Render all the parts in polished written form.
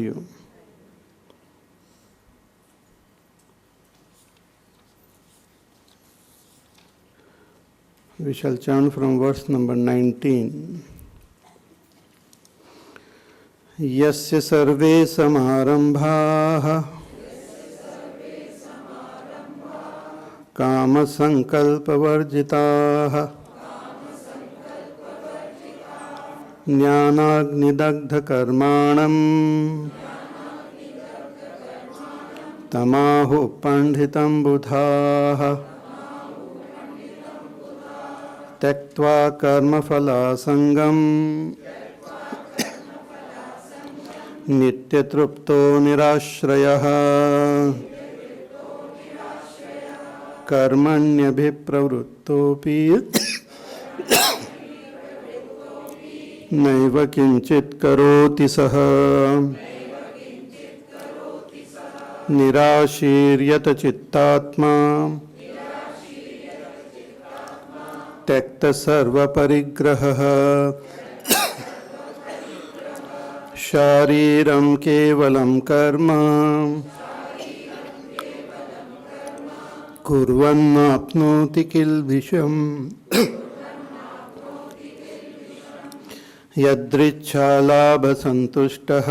you. We shall chant from verse number 19. Yasya sarve samarambhaah kama sankalpa varjitaah jnanagnidagdha karmanam tamahu pandhitam budhaah त्यक्त्वा कर्मफलासंगम नित्यतृप्तो निराश्रयः कर्मण्यभिप्रवृत्तोऽपि नैव किंचित् करोति सः निराशीर्यत चित्तात्मा त्यक्त सर्वपरिग्रहः शारीरं केवलं कर्म कुर्वन्नाप्नोति किल्बिषम् यदृच्छालाभसन्तुष्टः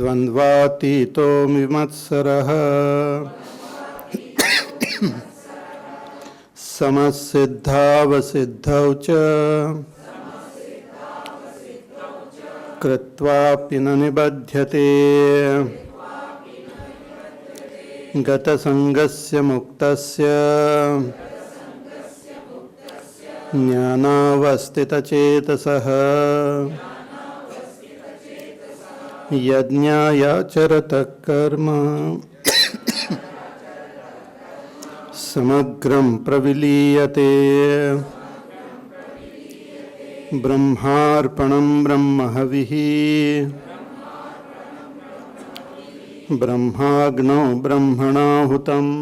द्वन्द्वातीतो विमत्सरः समसिद्धावसिद्धौ च कृत्वापि न निबध्यते गतसंगस्य मुक्तस्य ज्ञानावस्थितचेतसः यज्ञायाचरतः कर्म समग्रं प्रविलीयते ब्रह्मार्पणं ब्रह्महविः ब्रह्माग्नौ ब्रह्मणाहुतम्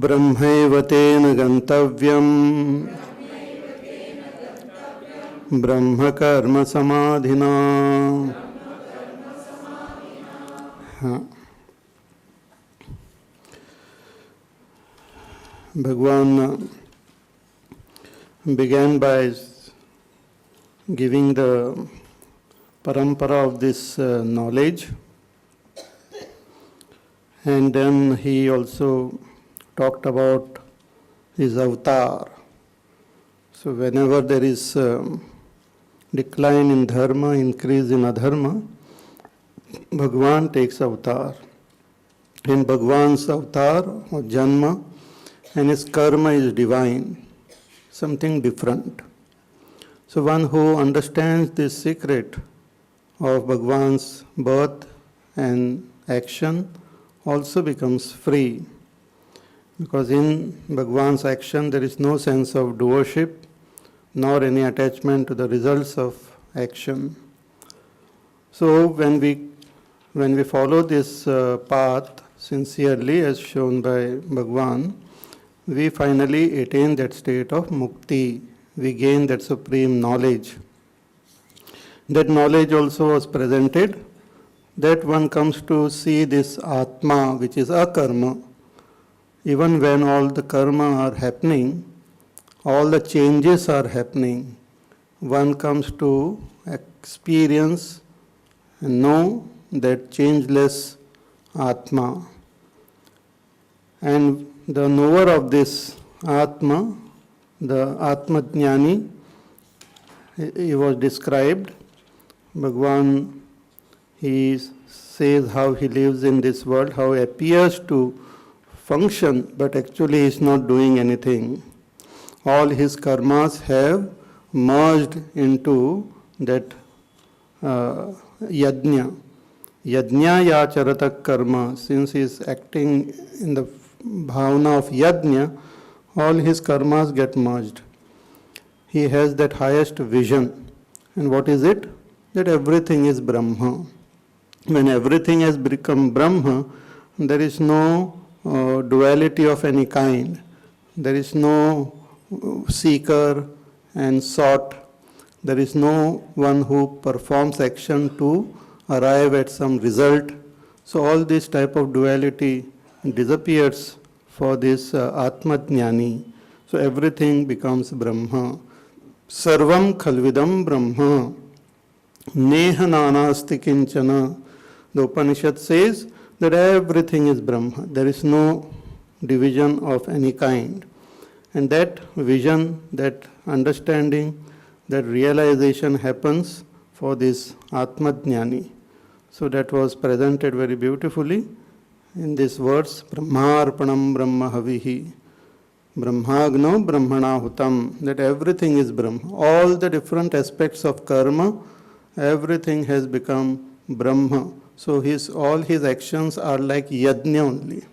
ब्रह्मैव तेन गन्तव्यम् ब्रह्मकर्म समाधिना। Bhagavan began by giving the parampara of this knowledge, and then he also talked about his avatar. So whenever there is decline in dharma, increase in adharma, Bhagavan takes avatar. In Bhagavan's avatar or janma, and his karma is divine, something different. So one who understands this secret of Bhagavan's birth and action also becomes free, because in Bhagavan's action there is no sense of doership nor any attachment to the results of action. So when we follow this path sincerely as shown by Bhagavan, we finally attain that state of mukti. We gain that supreme knowledge. That knowledge also was presented, that one comes to see this Atma, which is akarma. Even when all the karma are happening, all the changes are happening, one comes to experience and know that changeless Atma. And the knower of this Atma, the Atma Jnani, he was described. Bhagavan, he says how he lives in this world, how he appears to function, but actually he is not doing anything. All his karmas have merged into that yajna. Yajna yacharata karma. Since he is acting in the bhavana of yajna, all his karmas get merged. He has that highest vision. And what is it? That everything is Brahma. When everything has become Brahma, there is no duality of any kind. There is no seeker and sought. There is no one who performs action to arrive at some result. So all this type of duality disappears for this Atma Jnani. So everything becomes Brahma. Sarvam khalvidam Brahma. Neha nanasti kinchana. The Upanishad says that everything is Brahma. There is no division of any kind. And that vision, that understanding, that realization happens for this Atma Jnani. So that was presented very beautifully in this verse, Brahmarpanam Brahma Havihi, Brahmagno Brahmana Hutam, that everything is Brahma. All the different aspects of karma, everything has become Brahma. So all his actions are like yajna only.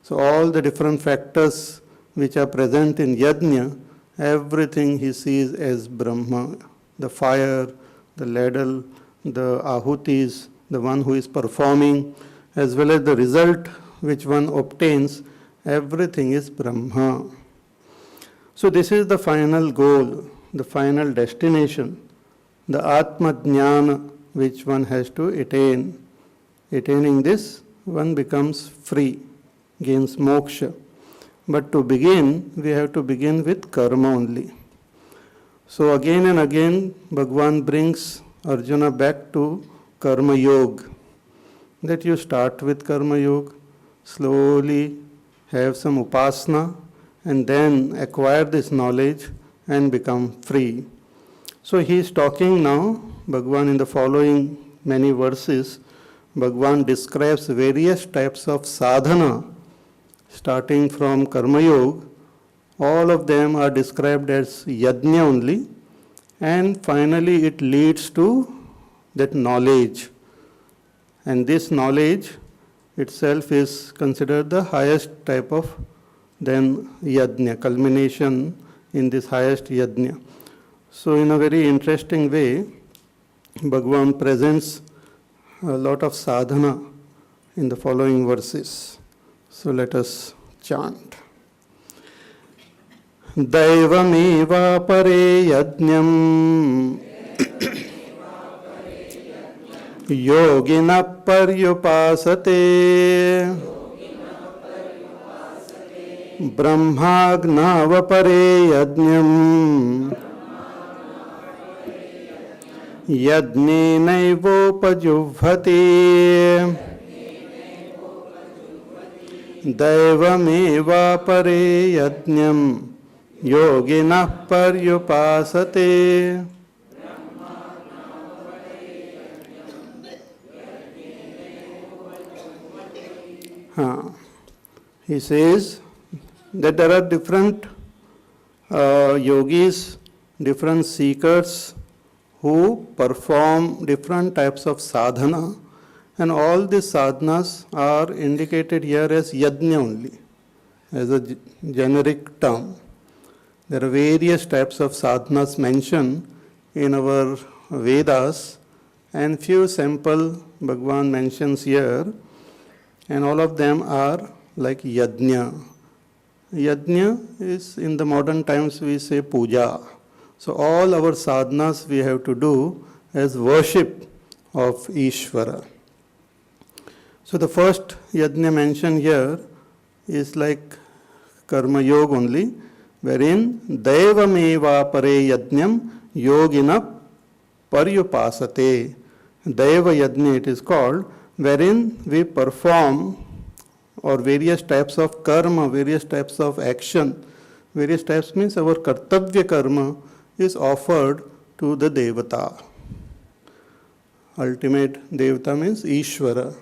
So all the different factors which are present in yajna, everything he sees as Brahma. The fire, the ladle, the ahutis, the one who is performing, as well as the result which one obtains, everything is Brahma. So this is the final goal, the final destination, the Atma Jnana which one has to attain. Attaining this, one becomes free, gains moksha. But to begin, we have to begin with karma only. So again and again, Bhagavan brings Arjuna back to Karma Yoga. That you start with Karma Yoga, slowly have some upasana, and then acquire this knowledge and become free. So he is talking now, Bhagavan in the following many verses, Bhagavan describes various types of sadhana, starting from Karma Yoga. All of them are described as yajna only, and finally it leads to that knowledge. And this knowledge itself is considered the highest type of then yajna, culmination in this highest yajna. So in a very interesting way, Bhagavan presents a lot of sadhana in the following verses. So let us chant. Daivameva pare yajnam yogina paryupasate brahmagnava pare yajnam yajnenaivopajuhvati daivameva pare yajnam yoginah paryupasate. He says that there are different yogis, different seekers who perform different types of sadhana, and all these sadhanas are indicated here as yajna only, as a generic term. There are various types of sadhanas mentioned in our Vedas, and few sample Bhagavan mentions here, and all of them are like yajna. Yajna is, in the modern times we say puja. So all our sadhanas we have to do as worship of Ishvara. So the first yajna mentioned here is like karma yoga only, wherein daivameva pare yajnam yogina paryupasate. Daiva yajna it is called, wherein we perform or various types of karma, various types of action. Various types means our kartavya karma is offered to the devata. Ultimate devata means Ishvara.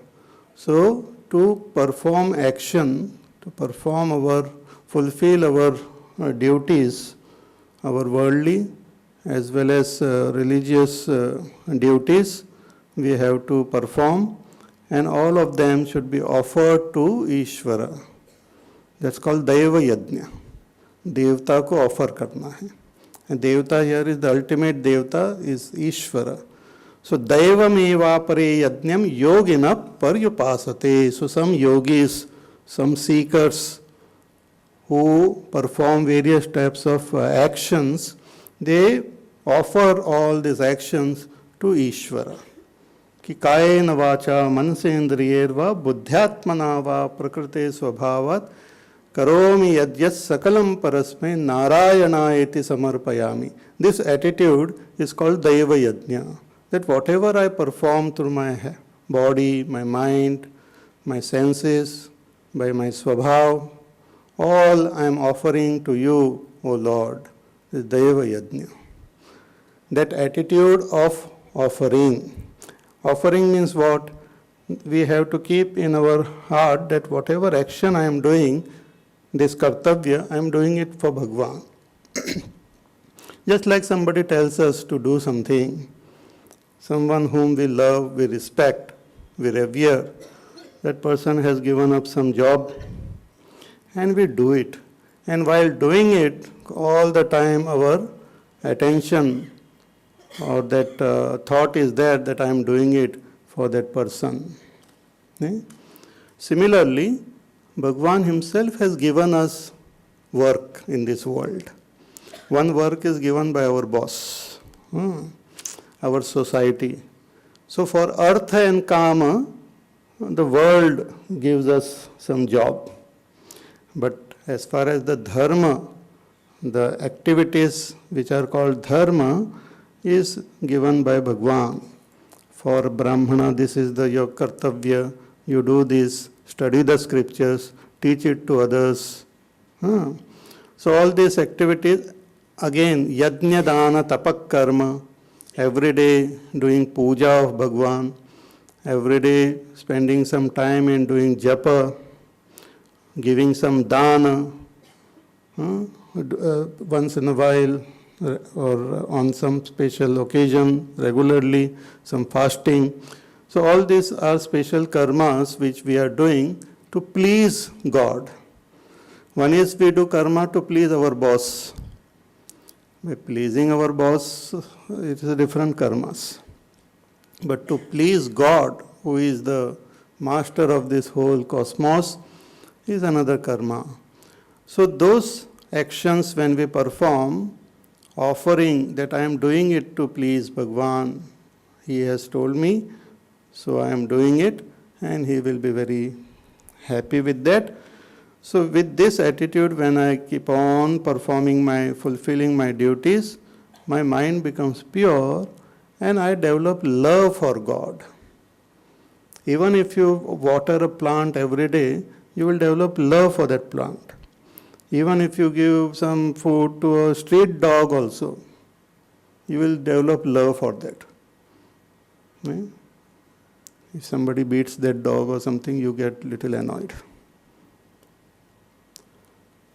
So to perform action, to fulfill our duties, our worldly as well as religious duties, we have to perform, and all of them should be offered to Ishvara. That's called Daiva Yajna. Devta ko offer karna hai. And Devta here is the ultimate Devta is Ishvara. So Daivameva pare yajnam yogina paryupasate. So some yogis, some seekers who perform various types of actions, they offer all these actions to Ishvara. कि कायेन वाचा मनसेन्द्रियैर्वा बुद्ध्यात्मना वा प्रकृते स्वभावात् करोमि यद्यत् सकलं परस्मै नारायणायेति समर्पयामि. This attitude is called Daiva Yajna. That whatever I perform through my body, my mind, my senses, by my swabhav, all I am offering to you, O Lord, is Daiva Yajna. That attitude of offering. Offering means what? We have to keep in our heart that whatever action I am doing, this kartavya, I am doing it for Bhagwan. Just like somebody tells us to do something, someone whom we love, we respect, we revere, that person has given up some job and we do it. And while doing it, all the time our attention or that thought is there that I am doing it for that person. Similarly, Bhagwan himself has given us work in this world. One work is given by our boss, our society. So for Artha and Kama, the world gives us some job. But as far as the dharma, the activities which are called dharma, is given by Bhagwan. For Brahmana, this is your kartavya. You do this, study the scriptures, teach it to others. So all these activities, again, yajna dana tapak karma, every day doing puja of Bhagwan, every day spending some time in doing japa, giving some dana, once in a while, or on some special occasion, regularly, some fasting. So all these are special karmas which we are doing to please God. One is we do karma to please our boss. By pleasing our boss, it is a different karmas. But to please God, who is the master of this whole cosmos, is another karma. So those actions when we perform, offering that I am doing it to please Bhagwan, he has told me, so I am doing it and he will be very happy with that. So with this attitude, when I keep on fulfilling my duties, my mind becomes pure and I develop love for God. Even if you water a plant every day, you will develop love for that plant. Even if you give some food to a street dog also, you will develop love for that. Right? If somebody beats that dog or something, you get little annoyed.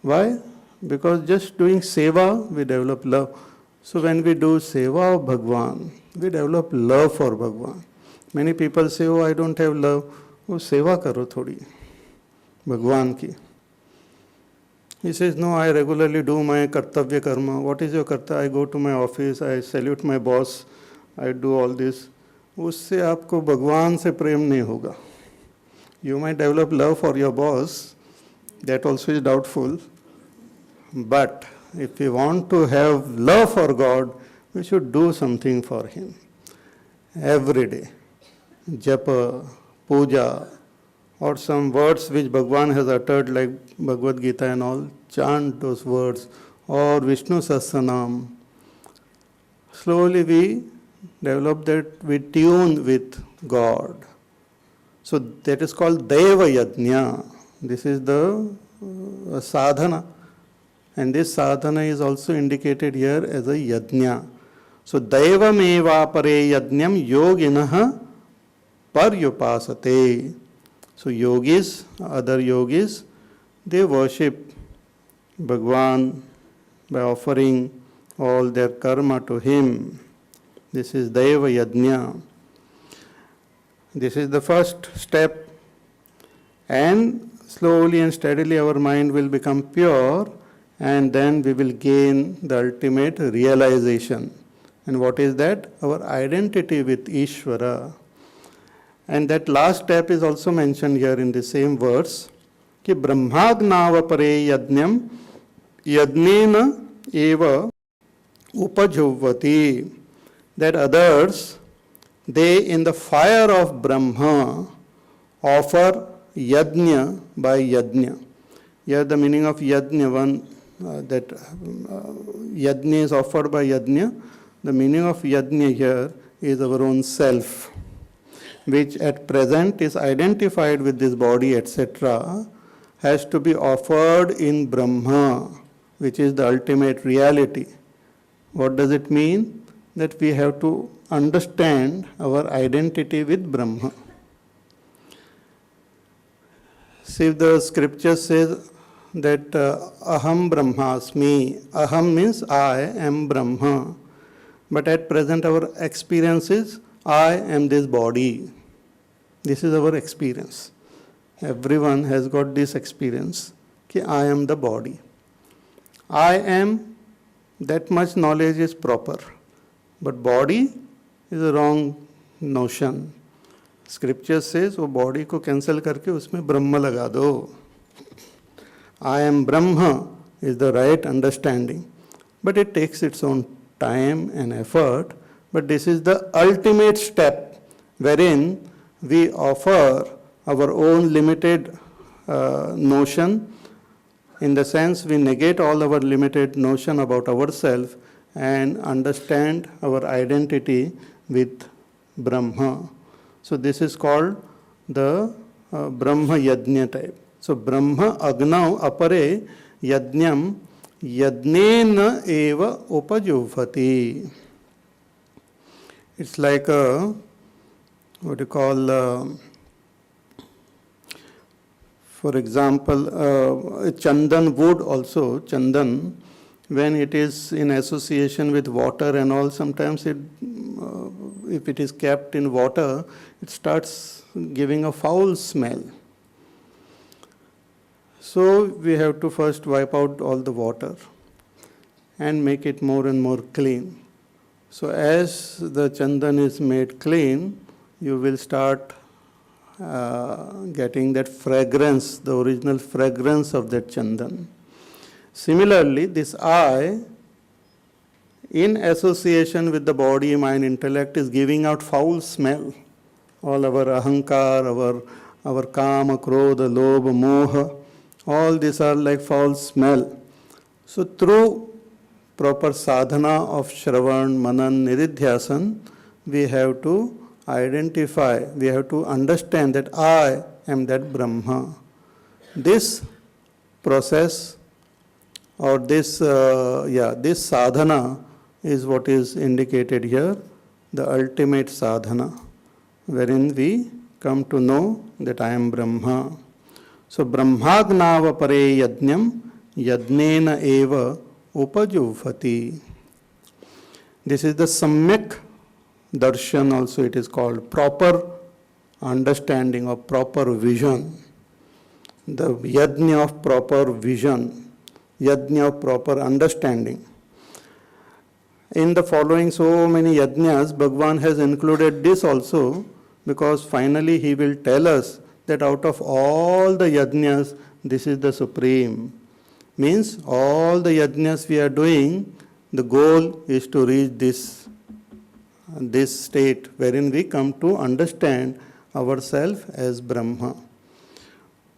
Why? Because just doing seva, we develop love. So when we do seva of Bhagwan, we develop love for Bhagwan. Many people say, oh, I don't have love. Oh, seva karo thodi, Bhagwan ki. He says, no, I regularly do my kartavya karma. What is your karta? I go to my office, I salute my boss, I do all this. उससे आपको भगवान से प्रेम नहीं होगा. You might develop love for your boss, that also is doubtful. But if we want to have love for God, we should do something for Him. Every day. Japa, puja, or some words which Bhagwan has uttered like Bhagavad Gita and all, chant those words, or Vishnu Sahasranam. Slowly we develop that, we tune with God. So that is called Daiva Yajna. This is the sadhana. And this sadhana is also indicated here as a yajna. So Daiva meva pare yajnam yoginaha paryupasate. So yogis, other yogis, they worship Bhagwan by offering all their karma to Him. This is Daiva Yajna. This is the first step. And slowly and steadily our mind will become pure, and then we will gain the ultimate realization. And what is that? Our identity with Ishvara. And that last step is also mentioned here in the same verse. Ki brahmagnava pare yajnam yajnena eva upajuvati, that others, they in the fire of Brahma offer yajna by yajna. Here the meaning of yajna, that yajna is offered by yajna. The meaning of yajna here is our own self, which at present is identified with this body, etc., has to be offered in Brahma, which is the ultimate reality. What does it mean? That we have to understand our identity with Brahma. See, the scripture says that aham brahmasmi. Aham means I am Brahma. But at present our experience is I am this body. This is our experience. Everyone has got this experience that I am the body. I am, that much knowledge is proper. But body is a wrong notion. Scripture says वो body को cancel करके उसमें ब्रह्म लगा दो. I am Brahma is the right understanding. But it takes its own time and effort. But this is the ultimate step wherein we offer our own limited notion. In the sense we negate all our limited notion about ourselves and understand our identity with Brahma. So this is called the Brahma Yajna type. So Brahma Agnau Apare Yajnam Yajnena Eva Upajuvati. It's like a, what you call, for example, Chandan wood also, Chandan, when it is in association with water and all, sometimes it, if it is kept in water, it starts giving a foul smell. So we have to first wipe out all the water and make it more and more clean. So as the Chandan is made clean, you will start getting that fragrance, the original fragrance of that Chandan. Similarly, this I, in association with the body, mind, intellect, is giving out foul smell. All our ahankar, our kama, krodha, lobha, moha, all these are like foul smell. So through proper sadhana of Shravan, Manan, Nididhyasan, we have to identify, we have to understand that I am that Brahma. This process or this sadhana is what is indicated here, the ultimate sadhana, wherein we come to know that I am Brahma. So Brahmagnava pare yajnam yajnena eva upajuvati. This is the samyak darshan also it is called, proper understanding or proper vision. The yajna of proper vision, yajna of proper understanding. In the following so many yajnas, Bhagavan has included this also, because finally he will tell us that out of all the yajnas, this is the supreme. Means all the yajnas we are doing, the goal is to reach this state wherein we come to understand ourselves as Brahma.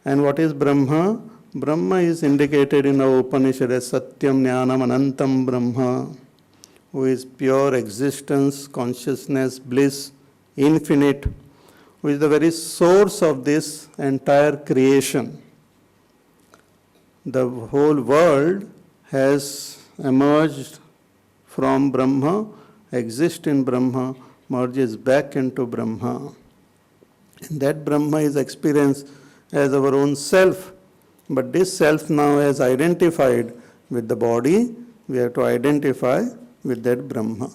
And what is Brahma? Brahma is indicated in our Upanishad as Satyam Jnanam Anantam Brahma, who is pure existence, consciousness, bliss, infinite, who is the very source of this entire creation. The whole world has emerged from Brahma, exists in Brahma, merges back into Brahma. And that Brahma is experienced as our own self. But this self now is identified with the body, we have to identify with that Brahma.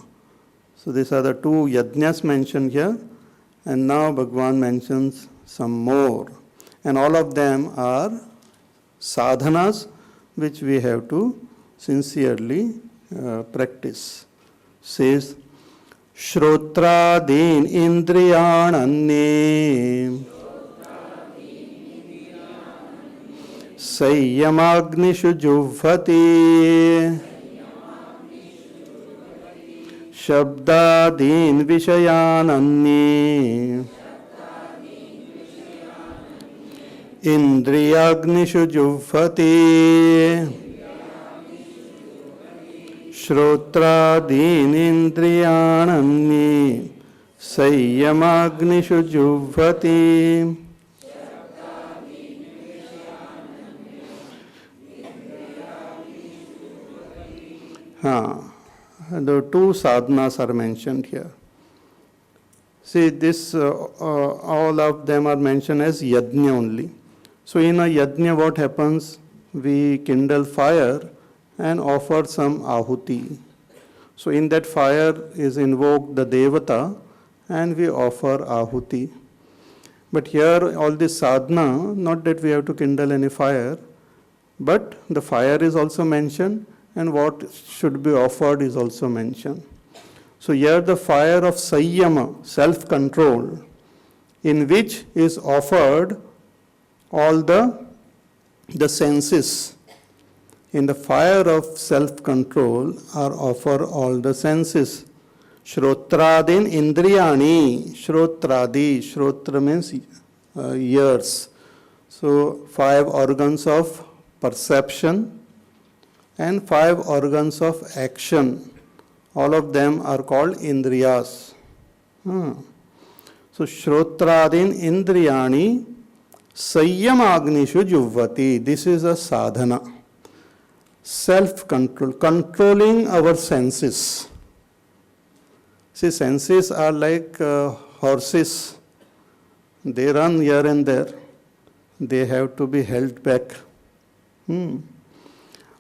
So these are the two yajnas mentioned here. And now Bhagavan mentions some more. And all of them are sadhanas which we have to sincerely practice. Says, Shrotradin indriyananne Sayyamagnishu juvvati शब्दादीन् विषयान् अन्ये इन्द्रियाग्निषु जुह्वति श्रोत्रादीन् इन्द्रियाण् अन्ये संयमाग्निषु जुह्वति. The two sadhanas are mentioned here. See, this all of them are mentioned as yajna only. So in a yajna what happens? We kindle fire and offer some ahuti. So in that fire is invoked the devata and we offer ahuti. But here all this sadhana, not that we have to kindle any fire, but the fire is also mentioned and what should be offered is also mentioned. So here the fire of Sayyama, self-control, in which is offered all the senses. In the fire of self-control are offered all the senses. Shrotradin indriyani, shrotradi, shrotra means ears. So 5 organs of perception and 5 organs of action. All of them are called indriyas. So Shrotradin indriyani Sayyamagnishu juvvati. This is a sadhana. Self-control, controlling our senses. See, senses are like horses. They run here and there. They have to be held back.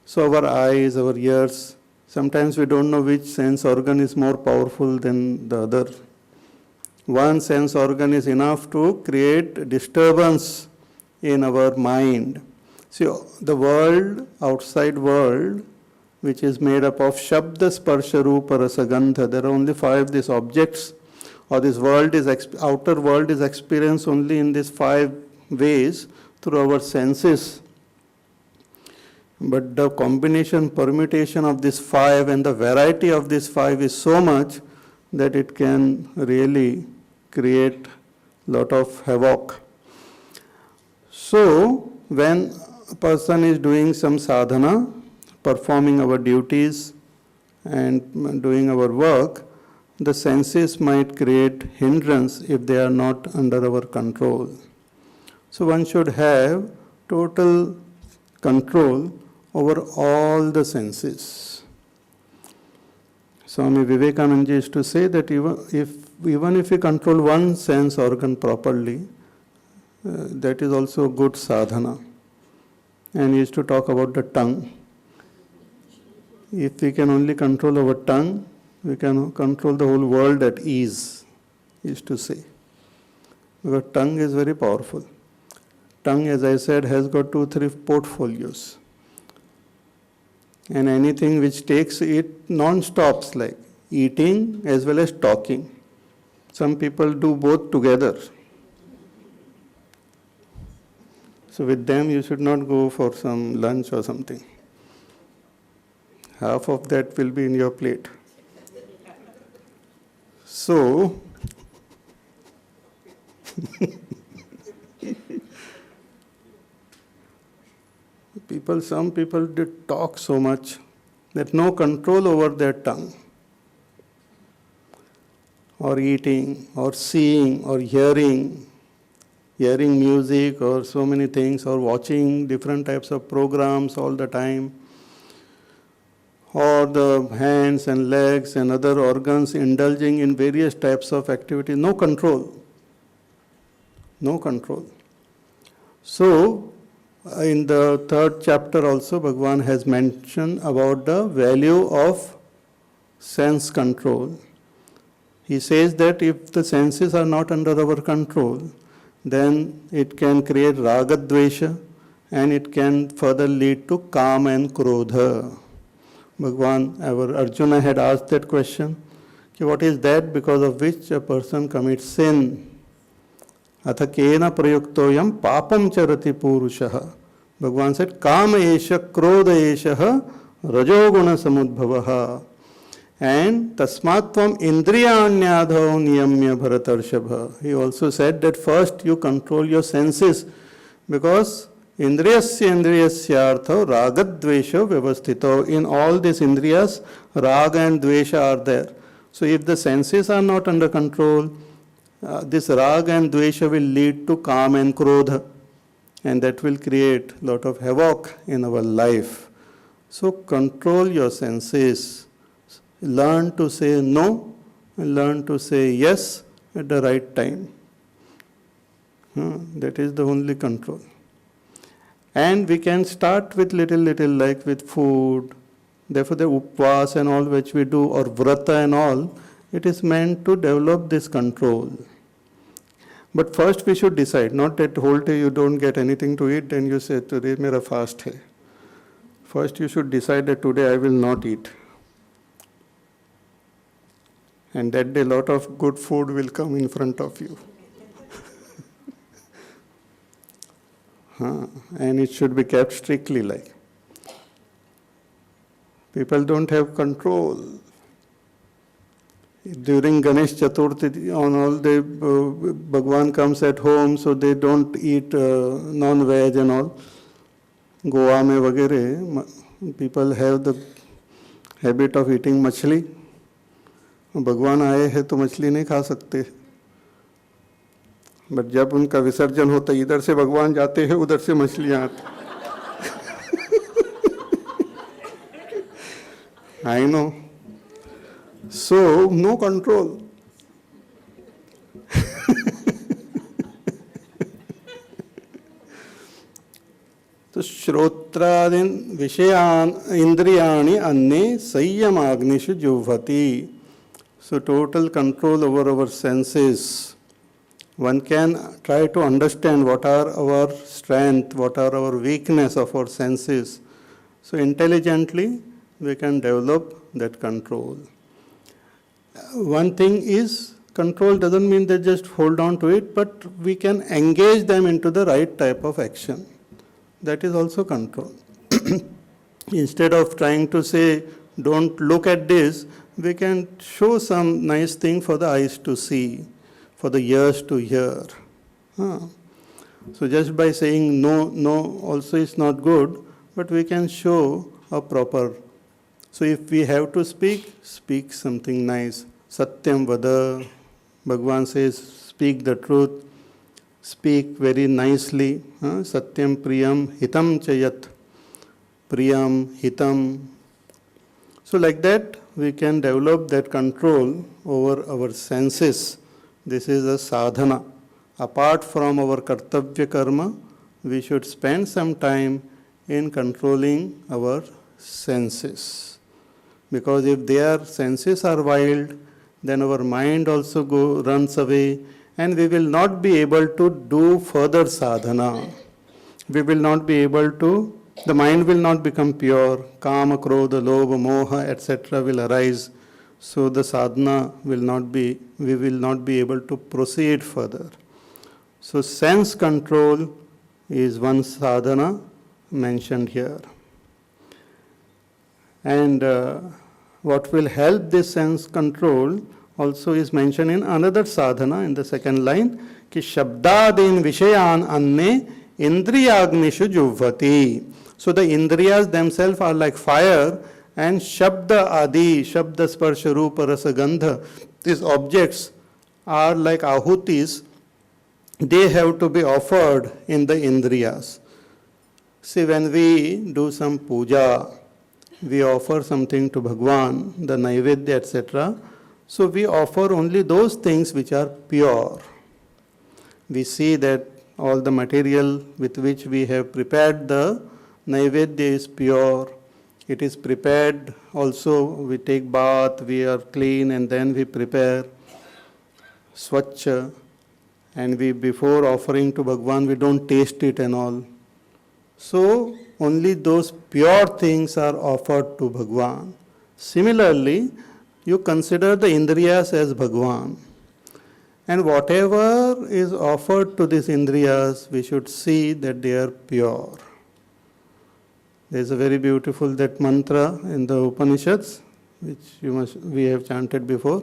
So our eyes, our ears, sometimes we don't know which sense organ is more powerful than the other. One sense organ is enough to create disturbance in our mind. See, the world, outside world, which is made up of Shabda, Sparsha, Rupa, Rasa, Gandha, there are only 5 these objects, or this world is, outer world is experienced only in these 5 ways through our senses. But the combination, permutation of these 5 and the variety of these 5 is so much that it can really create a lot of havoc. So, when a person is doing some sadhana, performing our duties and doing our work, the senses might create hindrance if they are not under our control. So one should have total control over all the senses. Swami Vivekananda used to say that even if we control one sense organ properly, that is also good sadhana. And he used to talk about the tongue. If we can only control our tongue, we can control the whole world at ease, he used to say. Because tongue is very powerful. Tongue, as I said, has got 2-3 portfolios. And anything which takes it non-stops, like eating as well as talking. Some people do both together. So with them you should not go for some lunch or something. Half of that will be in your plate. So, some people did talk so much that no control over their tongue, or eating, or seeing, or hearing music, or so many things, or watching different types of programs all the time, or the hands and legs and other organs indulging in various types of activity. No control. No control. So, in the 3rd chapter also, Bhagavan has mentioned about the value of sense control. He says that if the senses are not under our control, then it can create raga dvesha and it can further lead to kama and krodha. Bhagavan, our Arjuna had asked that question, what is that because of which a person commits sin? Atha kena prayuktoyam papam charati purushaha. Bhagavan said, kama esha krodha esha rajoguna samudbhavaha. And tasmatvam indriyanyadho niyamya bharatarshava. He also said that first you control your senses, because indriyasya ragadvesha vyavasthito. In all these indriyas, raga and dvesha are there. So if the senses are not under control, this raga and dvesha will lead to kam and krodha, and that will create a lot of havoc in our life. So control your senses. Learn to say no, and learn to say yes at the right time. That is the only control. And we can start with little, like with food. Therefore, the upvas and all which we do, or vrata and all, it is meant to develop this control. But first we should decide, not that whole day you don't get anything to eat, then you say, today mera fast hai. First you should decide that today I will not eat. And that day a lot of good food will come in front of you. And it should be kept strictly like. People don't have control. During Ganesh Chaturthi, on all day, Bhagwan comes at home, so they don't eat non-veg and all. Goa mein vagere, people have the habit of eating machli. भगवान आए हैं तो मछली नहीं खा सकते, but जब उनका विसर्जन होता है इधर से भगवान जाते हैं उधर से मछलियां आती. I know. So no control. तो श्रोत्रादीन विषयान इंद्रियाणि अन्ये संयमाग्निषु जुह्वति. So total control over our senses. One can try to understand what are our strength, what are our weakness of our senses. So intelligently we can develop that control. One thing is, control doesn't mean that just hold on to it, but we can engage them into the right type of action. That is also control. Instead of trying to say, don't look at this, we can show some nice thing for the eyes to see, for the ears to hear. So just by saying no also is not good, but we can show a proper. So if we have to speak something nice. Satyam vada. Bhagavan says, speak the truth. Speak very nicely. Satyam priyam hitam chayat. Priyam hitam. So like that, we can develop that control over our senses. This is a sadhana. Apart from our kartavya karma, we should spend some time in controlling our senses. Because if their senses are wild, then our mind also runs away, and we will not be able to do further sadhana. We will not be able to. The mind will not become pure. Kama, krodha, lobha, moha, etc. will arise. So the sadhana we will not be able to proceed further. So sense control is one sadhana mentioned here. And what will help this sense control also is mentioned in another sadhana in the second line, ki shabdadin vishayan anne indriyagnishu juvvati. So the indriyas themselves are like fire, and shabda adi, shabda sparsha rupa rasa gandha, these objects are like ahutis. They have to be offered in the indriyas. See, when we do some puja, we offer something to Bhagwan, the naivedya, etc. So we offer only those things which are pure. We see that all the material with which we have prepared the naivedya is pure. It is prepared also, we take bath, we are clean, and then we prepare swachha. And we, before offering to Bhagwan, we don't taste it and all. So only those pure things are offered to Bhagwan. Similarly, you consider the indriyas as Bhagwan. And whatever is offered to these indriyas, we should see that they are pure. There is a very beautiful that mantra in the Upanishads. which we have chanted before.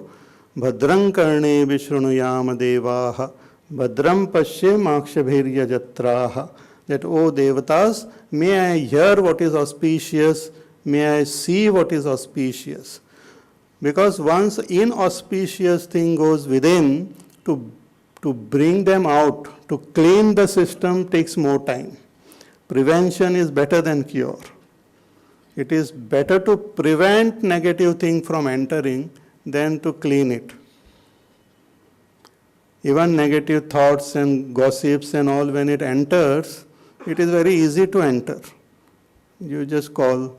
Bhadram karne vishrunuyam devaha, Bhadram pashyem akshabhirya jatraha. That, O Devatas, may I hear what is auspicious, may I see what is auspicious. Because once inauspicious thing goes within, to bring them out, to clean the system takes more time. Prevention is better than cure. It is better to prevent negative thing from entering than to clean it. Even negative thoughts and gossips and all, when it enters, it is very easy to enter. You just call,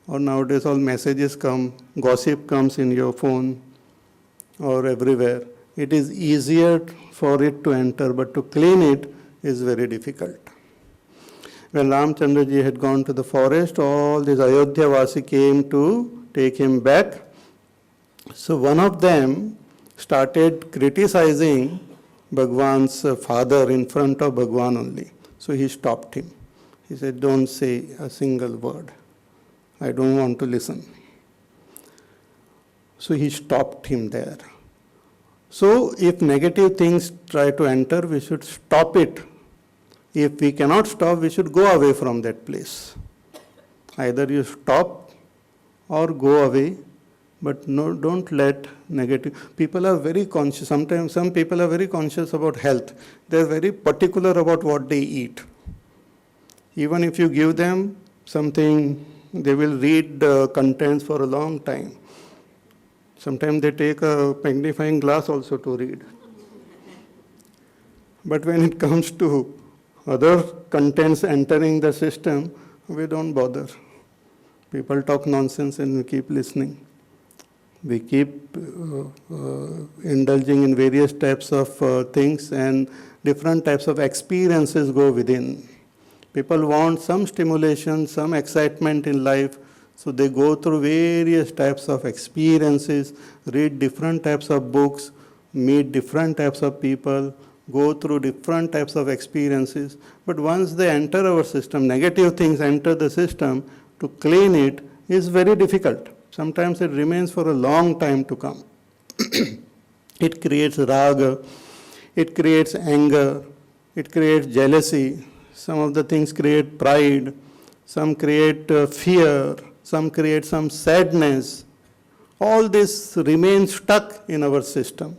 or nowadays all messages come, gossip comes in your phone or everywhere. It is easier for it to enter, but to clean it is very difficult. When Ramchandra ji had gone to the forest, all these Ayodhya Vasi came to take him back. So one of them started criticizing Bhagwan's father in front of Bhagwan only. So he stopped him. He said, don't say a single word. I don't want to listen. So he stopped him there. So if negative things try to enter, we should stop it. If we cannot stop, we should go away from that place. Either you stop or go away, but no, don't let negative. People are very conscious. Sometimes some people are very conscious about health. They are very particular about what they eat. Even if you give them something, they will read the contents for a long time. Sometimes they take a magnifying glass also to read. But when it comes to other contents entering the system, we don't bother. People talk nonsense and we keep listening. We keep indulging in various types of things, and different types of experiences go within. People want some stimulation, some excitement in life, so they go through various types of experiences, read different types of books, meet different types of people, go through different types of experiences. But once they enter our system, negative things enter the system, to clean it is very difficult. Sometimes it remains for a long time to come. It creates raga, it creates anger, it creates jealousy. Some of the things create pride, some create fear, some create some sadness. All this remains stuck in our system.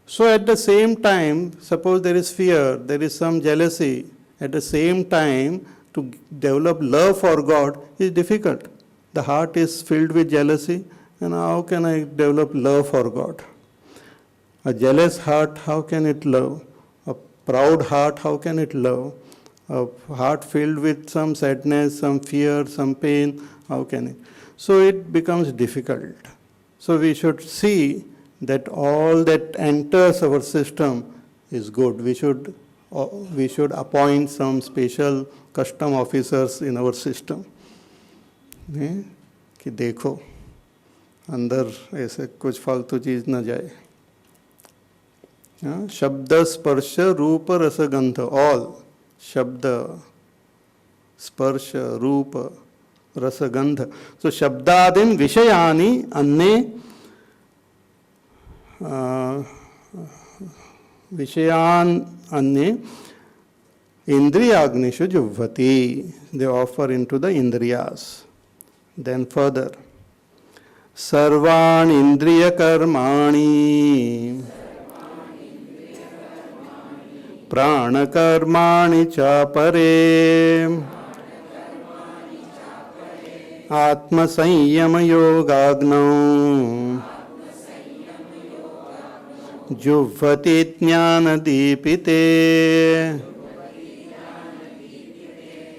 So at the same time, suppose there is fear, there is some jealousy, at the same time, to develop love for God is difficult. The heart is filled with jealousy, and how can I develop love for God? A jealous heart, how can it love? A proud heart, how can it love? A heart filled with some sadness, some fear, some pain, how can it? So it becomes difficult. So we should see that all that enters our system is good. We should appoint some special custom officers in our system. कि देखो अंदर ऐसे कुछ फालतू चीज न जाए. शब्द स्पर्श रूप रसगंध, ऑल शब्द स्पर्श रूप रसगंध. सो शब्दादीन विषयानि अन्ये विषयान अन्ये इंद्रियाग्निषु जुह्वति. They offer into the indriyas. Then further, सर्वाणि इंद्रिय कर्माणि प्राण कर्माणि चापरे आत्म संयम योगाग्नौ जुह्वति ज्ञान दीपिते.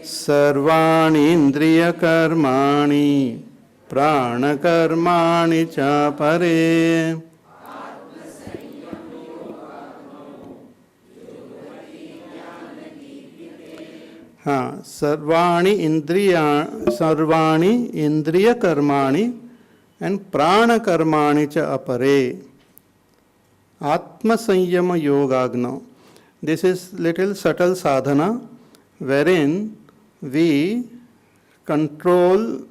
सर्वाणि इंद्रिय कर्माणि प्राण कर्माणि चापरे. हाँ, सर्वाणि इंद्रिय कर्माणि एंड प्राण कर्माणि च अपरे आत्म संयम योगाग्नो. This is little subtle sadhana wherein we control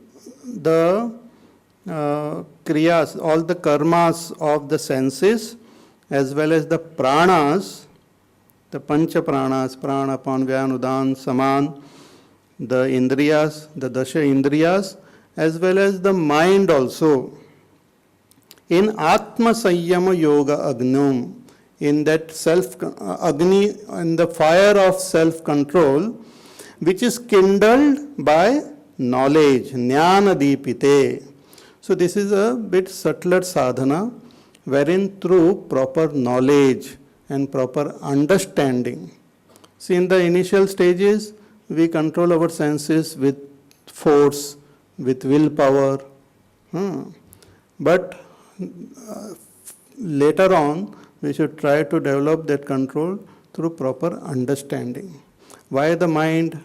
the kriyas, all the karmas of the senses, as well as the pranas, the pancha pranas, prana, apan, vyan, udan, saman, the indriyas, the dasha indriyas, as well as the mind also. In Atma Sayyama Yoga Agnum, in that Agni, in the fire of self-control, which is kindled by knowledge, Jnana Deepite. So this is a bit subtler sadhana, wherein through proper knowledge and proper understanding. See, in the initial stages, we control our senses with force, with willpower. But later on, we should try to develop that control through proper understanding. Why the mind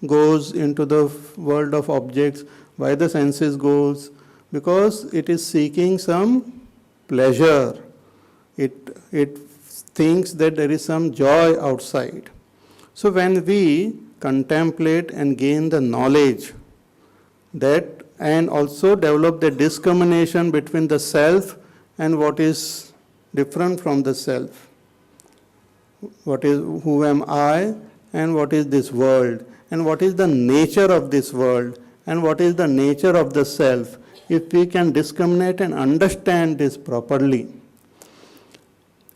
goes into the world of objects, why the senses goes, because it is seeking some pleasure. It thinks that there is some joy outside. So when we contemplate and gain the knowledge that, and also develop the discrimination between the self and what is different from the self. What is, who am I, and what is this world, and what is the nature of this world, and what is the nature of the self. If we can discriminate and understand this properly,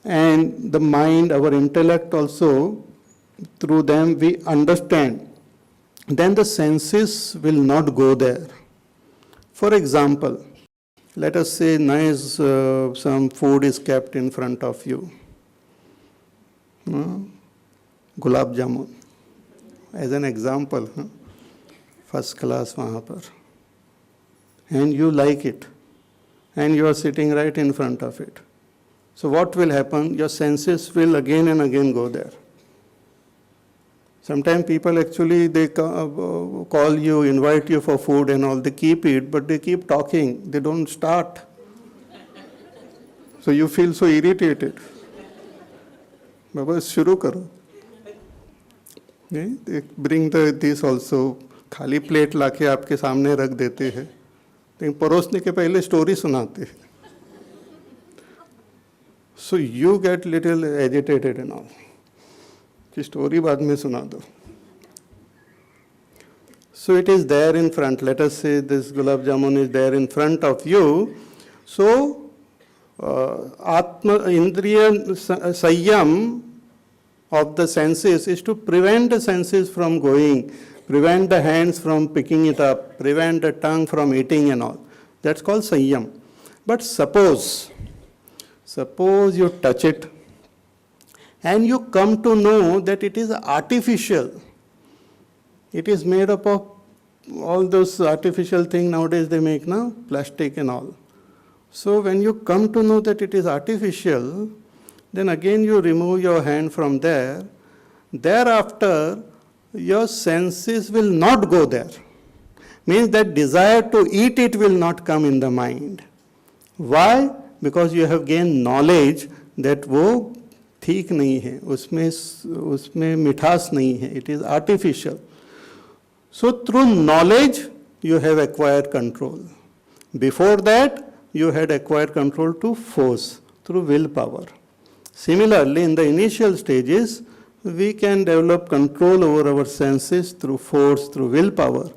and the mind, our intellect also, through them we understand, then the senses will not go there. For example, let us say nice some food is kept in front of you. Gulab jamun, as an example, first class वहाँ पर, and you like it, and you are sitting right in front of it. So what will happen? Your senses will again and again go there. Sometimes people actually, they call you, invite you for food and all, they keep it, but they keep talking, they don't start. So you feel so irritated. Baba, shuru karo. They bring this also, खाली plate लाके आपके सामने रख देते हैं, लेकिन परोसने के पहले स्टोरी सुनाते हैं. So you get little agitated and all. कि स्टोरी बाद में सुना दो. So it is there in front. Let us say this gulab jamun is there in front of you. So Atma Indriya Sayyam of the senses is to prevent the senses from going, prevent the hands from picking it up, prevent the tongue from eating and all. That's called Sayyam. But suppose you touch it, and you come to know that it is artificial. It is made up of all those artificial things nowadays they make now, plastic and all. So when you come to know that it is artificial, then again you remove your hand from there. Thereafter, your senses will not go there. Means that desire to eat it will not come in the mind. Why? Because you have gained knowledge that वो ठीक नहीं है, उसमें मिठास नहीं है, it is artificial. So through knowledge you have acquired control. Before that you had acquired control to force, through willpower. Similarly, in the initial stages we can develop control over our senses through force, through willpower.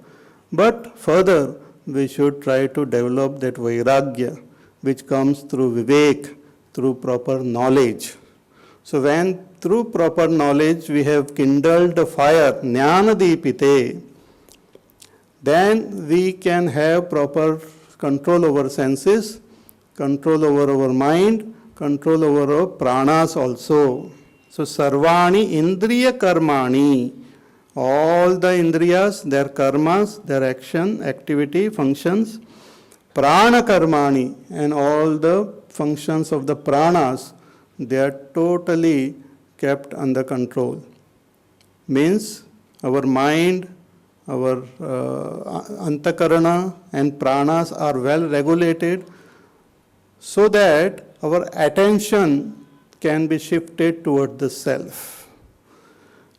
But further we should try to develop that vairagya which comes through vivek, through proper knowledge. So when through proper knowledge we have kindled the fire, jnana deepite, then we can have proper control over senses, control over our mind, control over our pranas also. So sarvani indriya karmani, all the indriyas, their karmas, their action, activity, functions, prana karmani, and all the functions of the pranas, they are totally kept under control. Means our mind, our antakarana and pranas are well regulated so that our attention can be shifted toward the self.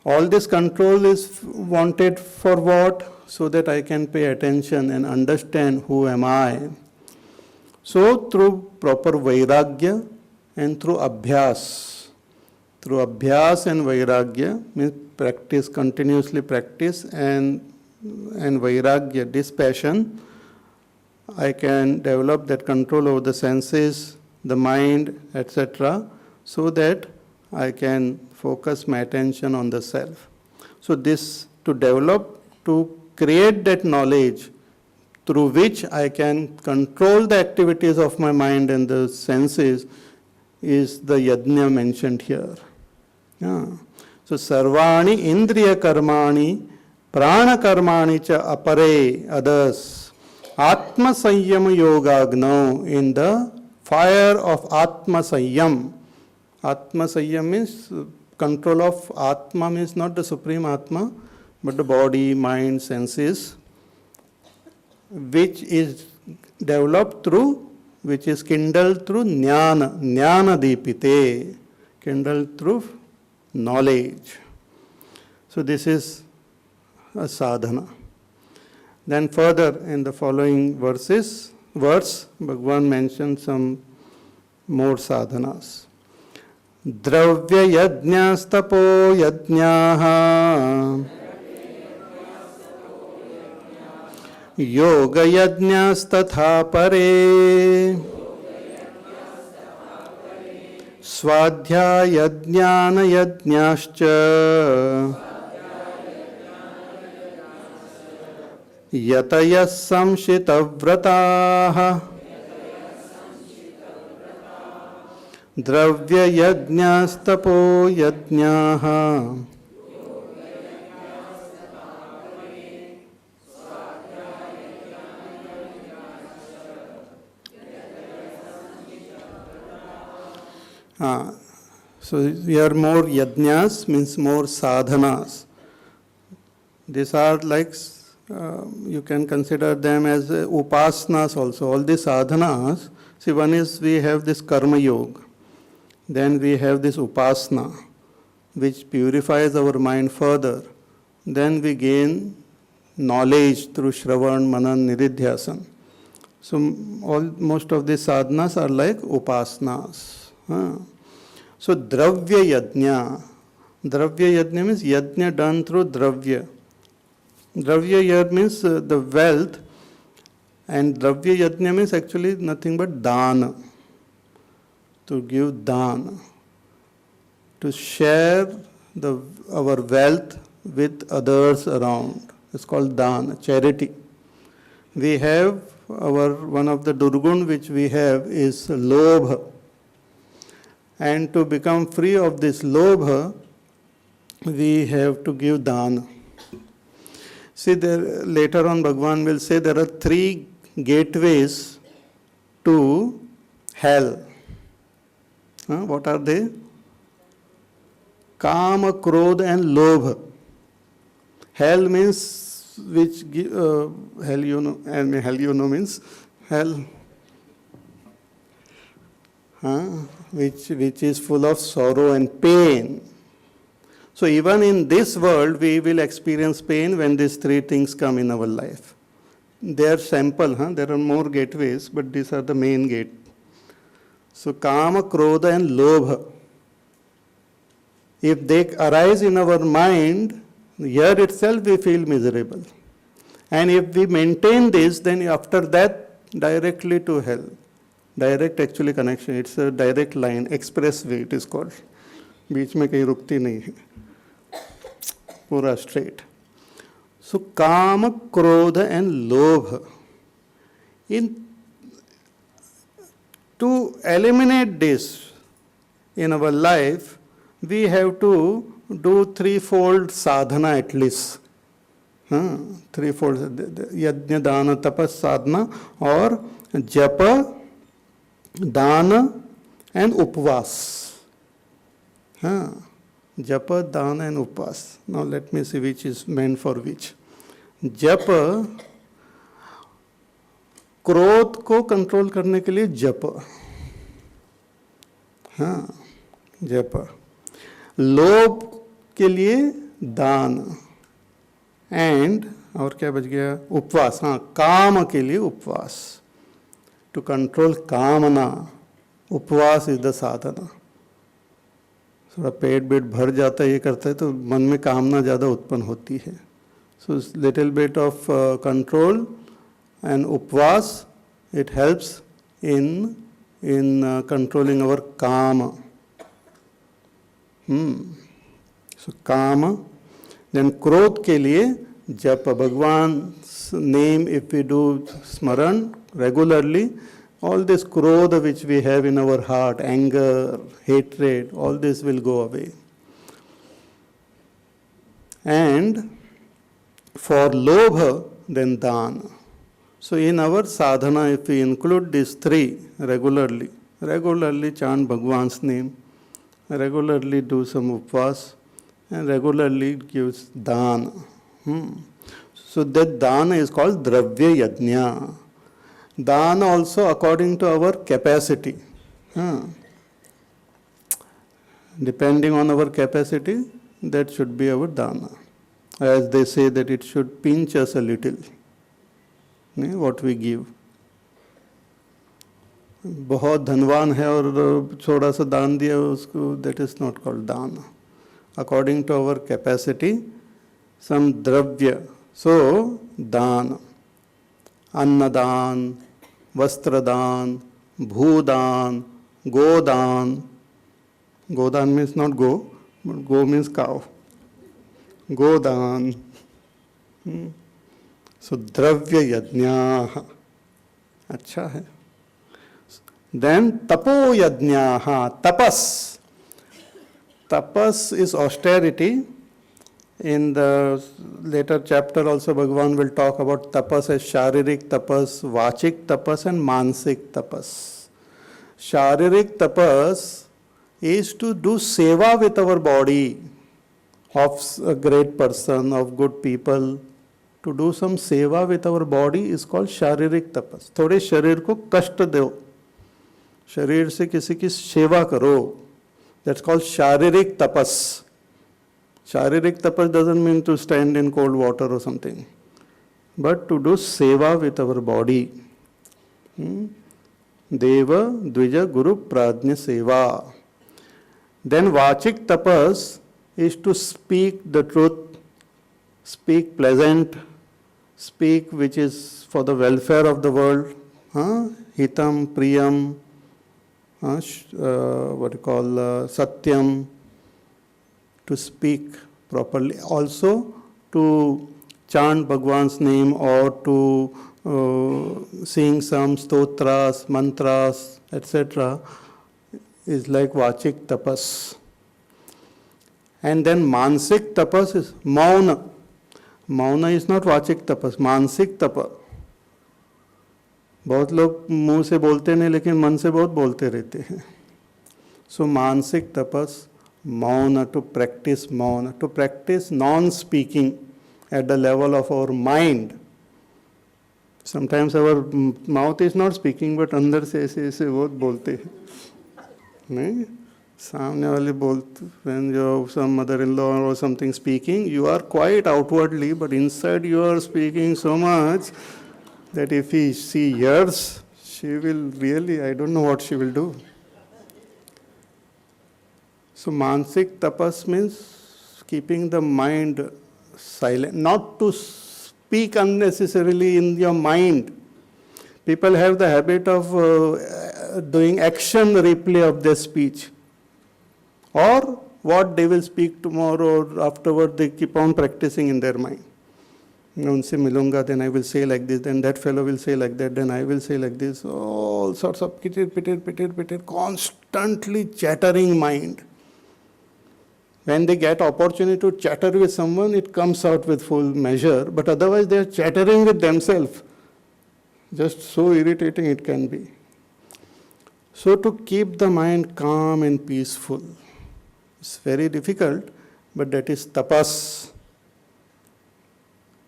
All this control is wanted for what? So that I can pay attention and understand who am I. So through proper vairagya and through abhyas and vairagya means practice, continuously practice, and vairagya, dispassion, I can develop that control over the senses, the mind, etc., so that I can focus my attention on the self. So this, to develop, to create that knowledge through which I can control the activities of my mind and the senses, is the yajna mentioned here. Yeah. So sarvani indriya karmani prana karmani cha apare, others, atma sayyam yogagno, in the fire of atma sayyam. Atma sayyam means control of atma, means not the supreme atma but the body, mind, senses, which is developed through, which is kindled through jnana, jnana dipite, kindled through knowledge. So this is a sadhana. Then further in the following verse, Bhagavan mentions some more sadhanas. Dravya yajnastapo yajnaha yoga yajnastatha pare swadhyaya jnana yajnascha yataya samshita vrataha Dravya yajnastapo yajnaha. So here more yajnas means more sadhanas. These are like, you can consider them as upasanas also. All these sadhanas, see, one is we have this karma yoga. Then we have this upasana, which purifies our mind further. Then we gain knowledge through Shravan, Manan, Nididhyasan. So most of these sadhanas are like upasanas. So dravya yajna. Dravya yajna means yajna done through dravya. Dravya here means the wealth, and dravya yajna means actually nothing but dana. To give dan, to share our wealth with others around. It's called dan, charity. We have one of the durgun which we have is lobha. And to become free of this lobha, we have to give dana. See, later on Bhagavan will say there are 3 gateways to hell. What are they? Kama, Krodha and Lobha. Hell means which hell you know, and hell you know means hell, which is full of sorrow and pain. So even in this world we will experience pain when these 3 things come in our life. They are sample, there are more gateways, but these are the main gate. So Kama, Krodha and Lobha, if they arise in our mind, here itself we feel miserable. And if we maintain this, then after that, directly to hell. Direct actually connection, it's a direct line, expressway it is called. बीच में कहीं रुकती नहीं है, पूरा straight. So Kama, Krodha and Lobha. To eliminate this in our life, we have to do 3-fold sadhana at least. 3-fold yajna, dana, tapas, sadhana, or japa, dana and upvas. Japa, dana and upvas. Now let me see which is meant for which. Japa, क्रोध को control करने के लिए जप, जप. लोभ के लिए दान, एंड और क्या बच गया, उपवास. काम के लिए उपवास. to control kamana, upvas is the sadhana. थोड़ा पेट बेट भर जाता है, ये करता है तो मन में कामना ज़्यादा उत्पन्न होती है. So little bit of control and upvas, it helps in controlling our kama. So kama. Then क्रोध के लिए जप, भगवान name, if we do smaran regularly, all this krodha which we have in our heart, anger, hatred, all this will go away. And for lobha, then dana. So in our sadhana, if we include these three regularly chant Bhagwan's name, regularly do some upvas, and regularly gives dana. So that dana is called dravya yajna. Dana also according to our capacity. Depending on our capacity, that should be our dana. As they say that it should pinch us a little, what we give. बहुत धनवान है और थोड़ा सा दान दिया उसको, that is not called dana. According to our capacity, some dravya. So, dana. Annadan, Vastradan, Bhudan, Godan. Godan means not go, but go means cow. Godan. So, Dravya Yajna. अच्छा है. Then, Tapo Yajna. Tapas. Tapas is austerity. In the later chapter also Bhagavan will talk about tapas as sharirik tapas, vachik tapas and mansik tapas. Sharirik tapas is to do seva with our body of a great person, of good people. To do some seva with our body is called sharirik tapas. थोड़े शरीर को कष्ट दो, शरीर से किसी की सेवा करो. That's called sharirik tapas. Sharirik tapas doesn't mean to stand in cold water or something, but to do seva with our body. Deva, Dvija, Guru, Prajna, Seva. Then Vachik tapas is to speak the truth, speak pleasant, speak which is for the welfare of the world. Hitam, Priyam, Satyam. To speak properly, also to chant Bhagwan's name or to sing some stotras, mantras, etc. is like vachik tapas. And then mansik tapas is mauna. Mauna is not vachik tapas, mansik tapa. बहुत लोग मुंह से बोलते नहीं लेकिन मन से बहुत बोलते रहते हैं. So मानसिक तपस, mauna, to practice non-speaking at the level of our mind. Sometimes our mouth is not speaking, but अंदर से ऐसे बहुत बोलते हैं. नहीं, सामने वाले बोलते, when your some mother-in-law or something speaking, you are quite outwardly, but inside you are speaking so much that if she hears, she will really, I don't know what she will do. So mansik tapas means keeping the mind silent, not to speak unnecessarily in your mind. People have the habit of doing action replay of their speech, or what they will speak tomorrow or afterward, they keep on practicing in their mind. उनसे मिलूंगा, then I will say like this, then that fellow will say like that, then I will say like this. All sorts of pitter, constantly chattering mind. When they get opportunity to chatter with someone, it comes out with full measure, but otherwise they are chattering with themselves. Just so irritating it can be. So to keep the mind calm and peaceful, it's very difficult, but that is tapas.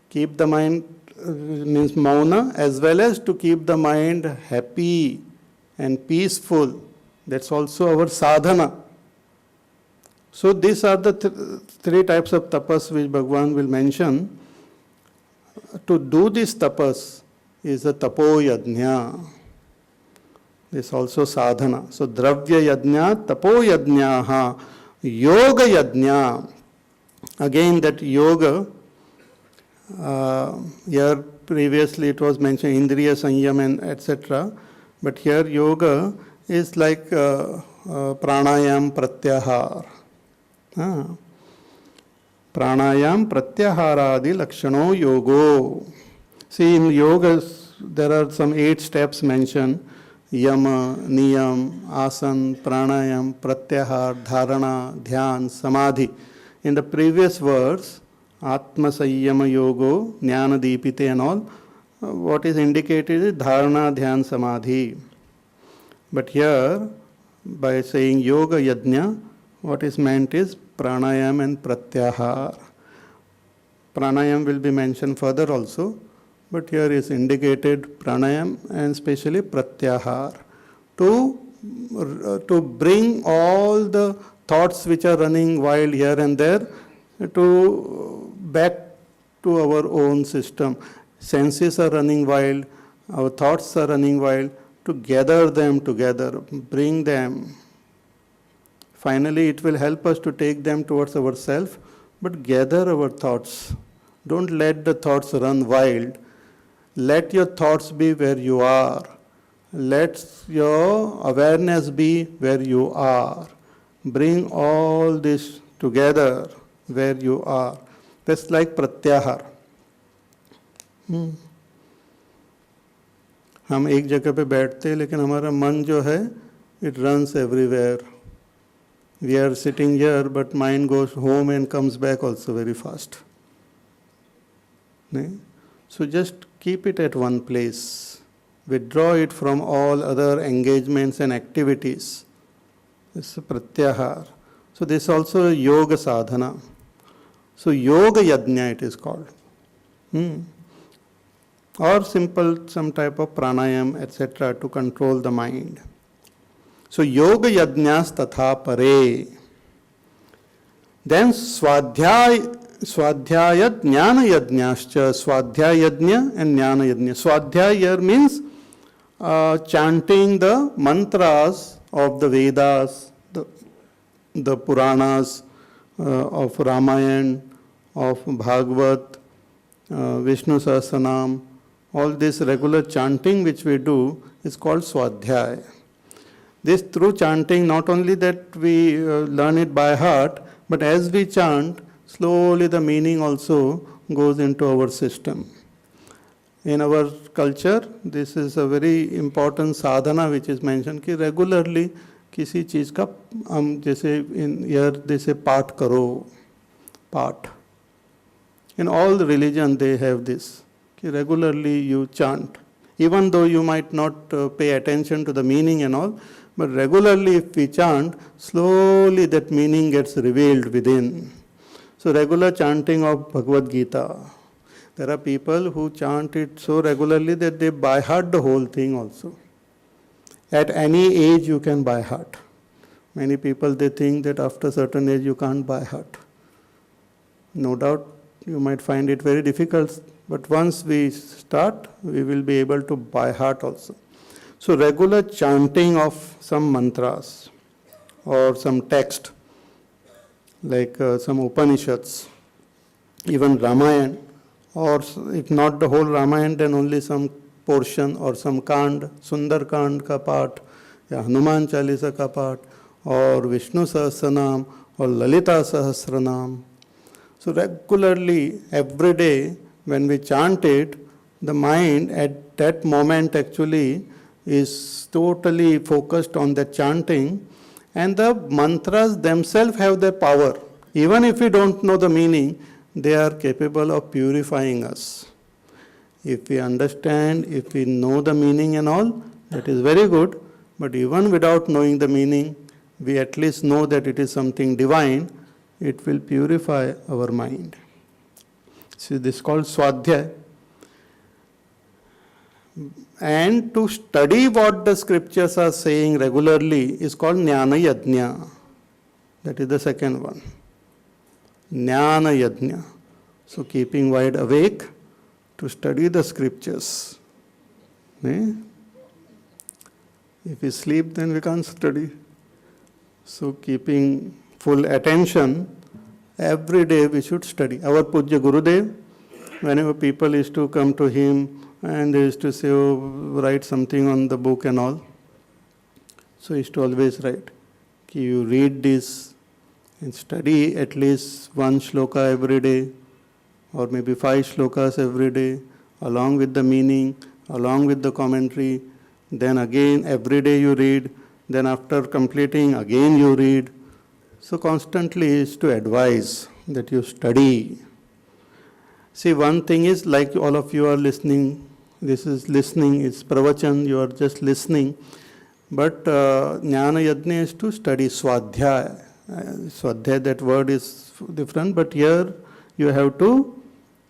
Keep the mind means mauna, as well as to keep the mind happy and peaceful. That's also our sadhana. So these are the three types of tapas which Bhagavan will mention. To do this tapas is a tapo yajna. This also sadhana. So dravya yajna, tapo yajna, yoga yajna. Again that yoga, here previously it was mentioned indriya sanyam and etc. But here yoga is like pranayam pratyahar. Pranayam pratyaharadi lakshano yogo. See, in yoga there are some 8 steps mentioned: yama, niyam, asan, pranayam, pratyahar, dharana, dhyan, samadhi. In the previous verse, atma sayyama yogo, jnana deepite and all, what is indicated is dharana, dhyan, samadhi. But here, by saying yoga yajna, what is meant is pranayam and pratyahar. Pranayam will be mentioned further also, but here is indicated pranayam and especially pratyahar to bring all the thoughts which are running wild here and there to back to our own system. Senses are running wild, our thoughts are running wild, to gather them together, bring them. Finally, it will help us to take them towards ourselves, but gather our thoughts. Don't let the thoughts run wild. Let your thoughts be where you are. Let your awareness be where you are. Bring all this together where you are. That's like pratyahar. हम एक जगह पे बैठते हैं लेकिन हमारा मन जो है it runs everywhere. We are sitting here but mind goes home and comes back also very fast. So just keep it at one place. Withdraw it from all other engagements and activities. This is pratyahar. So this is also a yoga sadhana. So yoga yajna it is called. Or simple some type of pranayam etc. to control the mind. So yoga yajnas tatha pare. Then swadhyaya jnana yajnascha, swadhyaya yajna and jnana yajna. Swadhyaya here means chanting the mantras of the Vedas, the Puranas of Ramayana, of Bhagavad, Vishnu Sahasranam. All this regular chanting which we do is called swadhyaya. This through chanting, not only that we learn it by heart, but as we chant, slowly the meaning also goes into our system. In our culture, this is a very important sadhana which is mentioned कि regularly किसी चीज का हम जैसे in here they say पाठ करो, पाठ. In all the religion they have this. Regularly you chant, even though you might not pay attention to the meaning and all, but regularly if we chant, slowly that meaning gets revealed within. So regular chanting of Bhagavad Gita. There are people who chant it so regularly that they by heart the whole thing also. At any age you can by heart. Many people they think that after certain age you can't by heart. No doubt you might find it very difficult. But once we start, we will be able to by heart also. So regular chanting of some mantras or some text, like some Upanishads, even Ramayana, or if not the whole Ramayana, then only some portion or some Kand, Sundar Kand ka part, ya Hanuman Chalisa ka part, or Vishnu Sahasranam, or Lalita Sahasranam. So regularly, every day, when we chant it, the mind at that moment actually is totally focused on the chanting, and the mantras themselves have their power. Even if we don't know the meaning, they are capable of purifying us. If we understand, if we know the meaning and all, that is very good. But even without knowing the meaning, we at least know that it is something divine. It will purify our mind. So this is called Swadhyaya. And to study what the scriptures are saying regularly is called Jnana Yajna. That is the second one. Jnana Yajna. So keeping wide awake to study the scriptures. If we sleep, then we can't study. So keeping full attention, every day we should study. Our Pujya Gurudev, whenever people used to come to him and they used to say, oh, write something on the book and all. So he used to always write, you read this and study at least one shloka every day, or maybe 5 shlokas every day, along with the meaning, along with the commentary. Then again, every day you read. Then after completing, again you read. So constantly is to advise that you study. See, one thing is, like all of you are listening, this is listening, it's pravachan, you are just listening. But Jnana Yajna is to study Swadhyaya. Swadhyaya, that word is different, but here you have to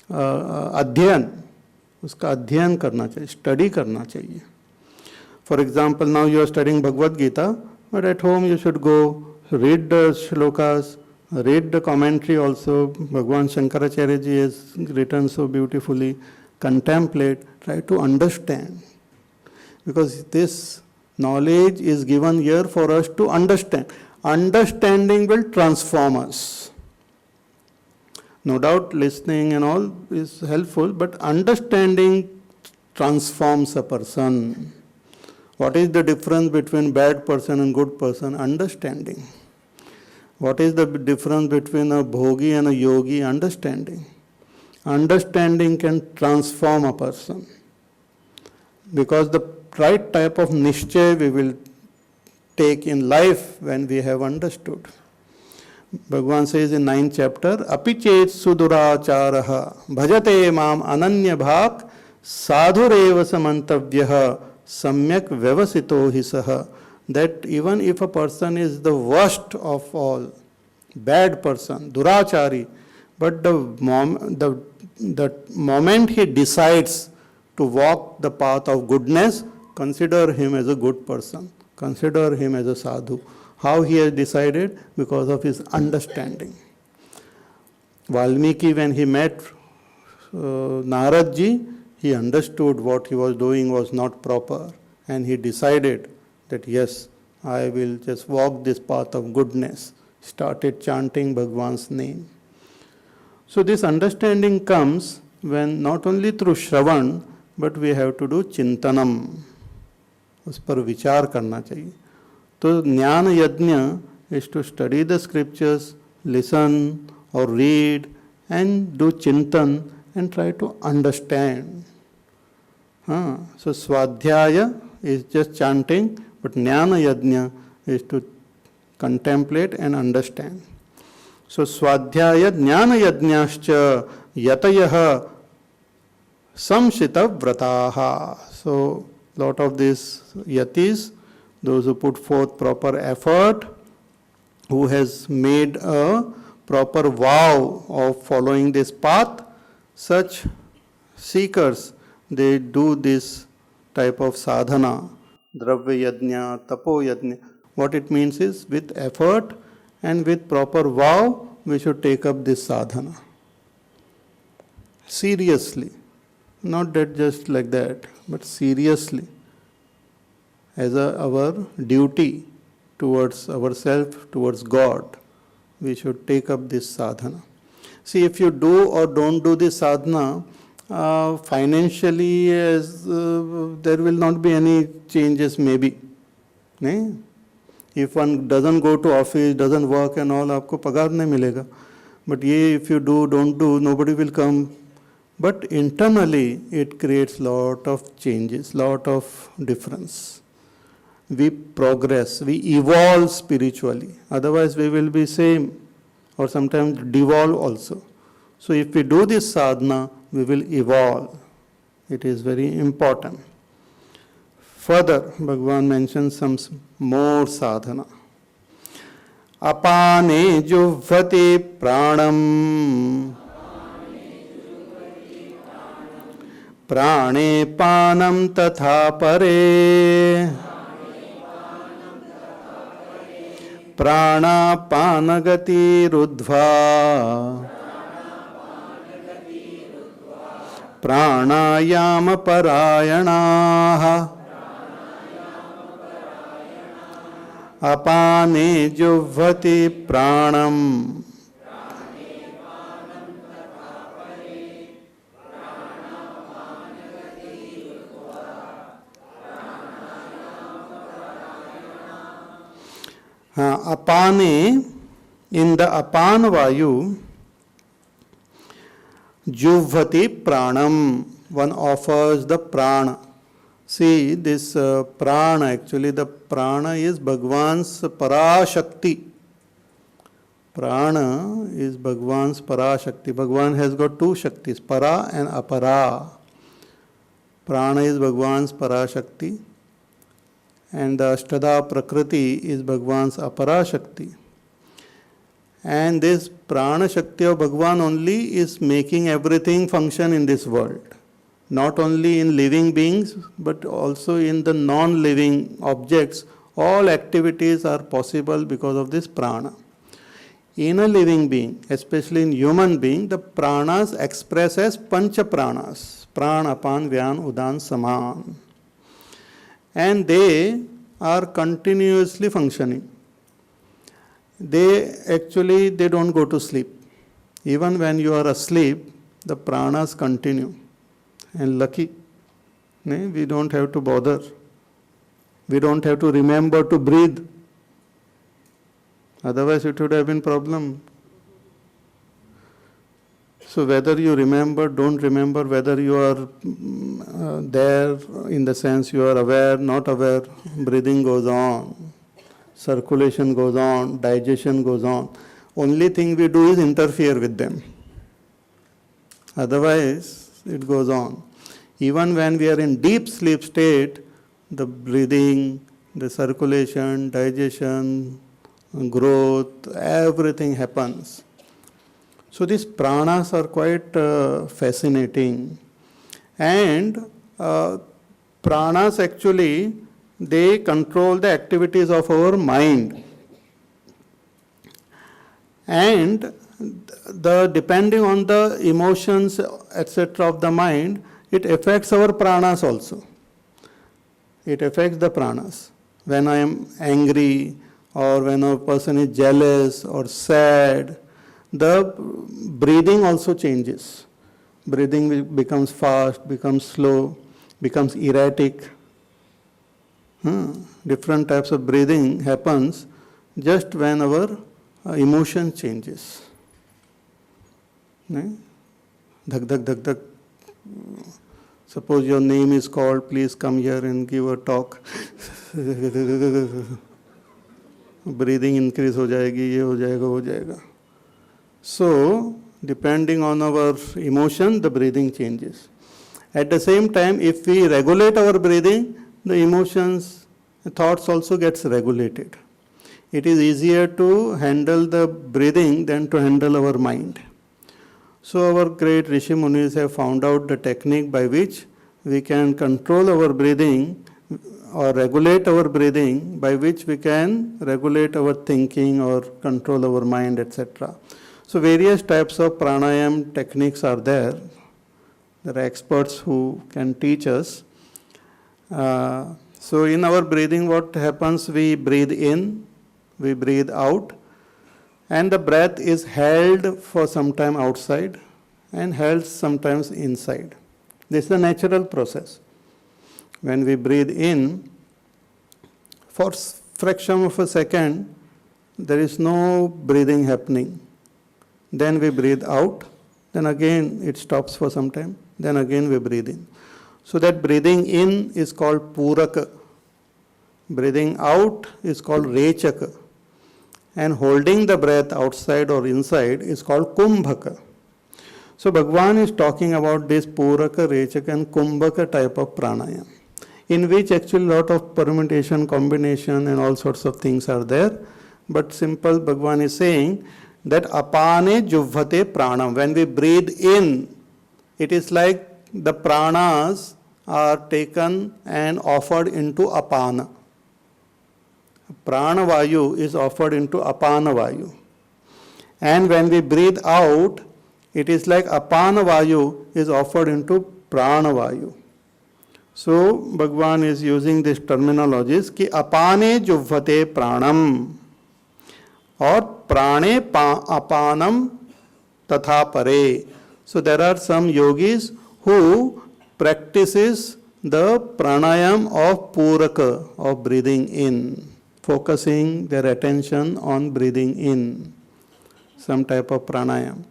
अध्ययन, उसका अध्ययन करना चाहिए, study करना चाहिए. For example, now you are studying Bhagavad Gita, but at home you should go read the shlokas, read the commentary also. Bhagwan Shankaracharya ji has written so beautifully. Contemplate, try to understand. Because this knowledge is given here for us to understand. Understanding will transform us. No doubt listening and all is helpful, but understanding transforms a person. What is the difference between bad person and good person? Understanding. What is the difference between a bhogi and a yogi? Understanding. Understanding can transform a person. Because the right type of nishchay we will take in life when we have understood. Bhagavan says in 9th chapter, Apichet suduracharaha bhajate mam ananya bhak sadhureva samantavyaha samyak vyavasito hisaha. That even if a person is the worst of all, bad person, durachari, but the moment he decides to walk the path of goodness, consider him as a good person, consider him as a sadhu. How he has decided? Because of his understanding. Valmiki, when he met Narad ji, he understood what he was doing was not proper, and he decided that yes, I will just walk this path of goodness. Started chanting Bhagwan's name. So this understanding comes when not only through Shravan, but we have to do Chintanam. उस पर विचार करना चाहिए. तो ज्ञान यज्ञ is to study the scriptures, listen or read and do chintan and try to understand. So Swadhyaya is just chanting, but Jnana Yajna is to contemplate and understand. So Swadhyaya Jnana Yajnascha Yatayaha Samshita Vrataha. So lot of these yatis, those who put forth proper effort, who has made a proper vow of following this path, such seekers, they do this type of sadhana, dravya yajna, tapo yajna. What it means is, with effort and with proper vow, we should take up this sadhana. Seriously. Not that just like that, but seriously. As our duty towards ourselves, towards God, we should take up this sadhana. See, if you do or don't do this sadhana, financially there will not be any changes maybe. If one doesn't go to office, doesn't work and all, आपको पगार नहीं मिलेगा. But if you do, don't do, nobody will come. But internally, it creates lot of changes, lot of difference. We progress, we evolve spiritually. Otherwise, we will be same or sometimes devolve also. So if we do this sadhana, we will evolve. It is very important. Further, Bhagavan mentions some more sadhana. Apane juvvati pranam prane panam tatha pare प्राणापानगति रुद्ध्वा pranayama परायणाः Apane juhvati pranam. Apane, in the apan vayu, juvati pranam, one offers the prana. See, this prana, actually the prana is Bhagwan's Parashakti. Prana is Bhagwan's Parashakti. Bhagwan has got two Shaktis, Para and Apara. Prana is Bhagwan's Parashakti. And the Ashtada Prakriti is Bhagwan's Apara Shakti. And this Prana Shakti of Bhagwan only is making everything function in this world. Not only in living beings, but also in the non-living objects. All activities are possible because of this prana. In a living being, especially in human being, the pranas express as pancha pranas. Prana, apan, vyan, udan, saman. And they are continuously functioning. They don't go to sleep. Even when you are asleep, the pranas continue. And lucky, we don't have to bother. We don't have to remember to breathe. Otherwise it would have been problem. So whether you remember, don't remember, whether you are there in the sense you are aware, not aware, breathing goes on, circulation goes on, digestion goes on. Only thing we do is interfere with them. Otherwise, it goes on. Even when we are in deep sleep state, the breathing, the circulation, digestion, growth, everything happens. So these pranas are quite fascinating. And pranas actually, they control the activities of our mind. And depending on the emotions, etc. of the mind, it affects our pranas also. It affects the pranas. When I am angry, or when a person is jealous or sad, the breathing also changes. Breathing becomes fast, becomes slow, becomes erratic. Different types of breathing happens just when our emotion changes. Dhak, dhak, dhak, dhak. Suppose your name is called, please come here and give a talk. Breathing increase हो जाएगी, ये हो जाएगा, हो जाएगा. So, depending on our emotion, the breathing changes. At the same time, if we regulate our breathing, the emotions, thoughts also gets regulated. It is easier to handle the breathing than to handle our mind. So our great Rishi Munis have found out the technique by which we can control our breathing or regulate our breathing, by which we can regulate our thinking or control our mind, etc. So various types of pranayam techniques are there. There are experts who can teach us. So in our breathing, what happens? We breathe in, we breathe out, and the breath is held for some time outside and held sometimes inside. This is a natural process. When we breathe in, for fraction of a second, there is no breathing happening. Then we breathe out, then again it stops for some time, then again we breathe in. So that breathing in is called puraka. Breathing out is called rechaka. And holding the breath outside or inside is called kumbhaka. So Bhagwan is talking about this puraka, rechaka and kumbhaka type of pranayam, in which actually a lot of permutation, combination and all sorts of things are there. But simple Bhagwan is saying that apane juvvate pranam. When we breathe in, it is like the pranas are taken and offered into apana. Prana vayu is offered into apana vayu. And when we breathe out, it is like apana vayu is offered into prana vayu. So Bhagwan is using this terminologies कि अपाने जुह्वते प्राणम और प्राणे अपानम तथा परे. So there are some yogis who practices the pranayam of puraka, of breathing in, focusing their attention on breathing in, some type of pranayam.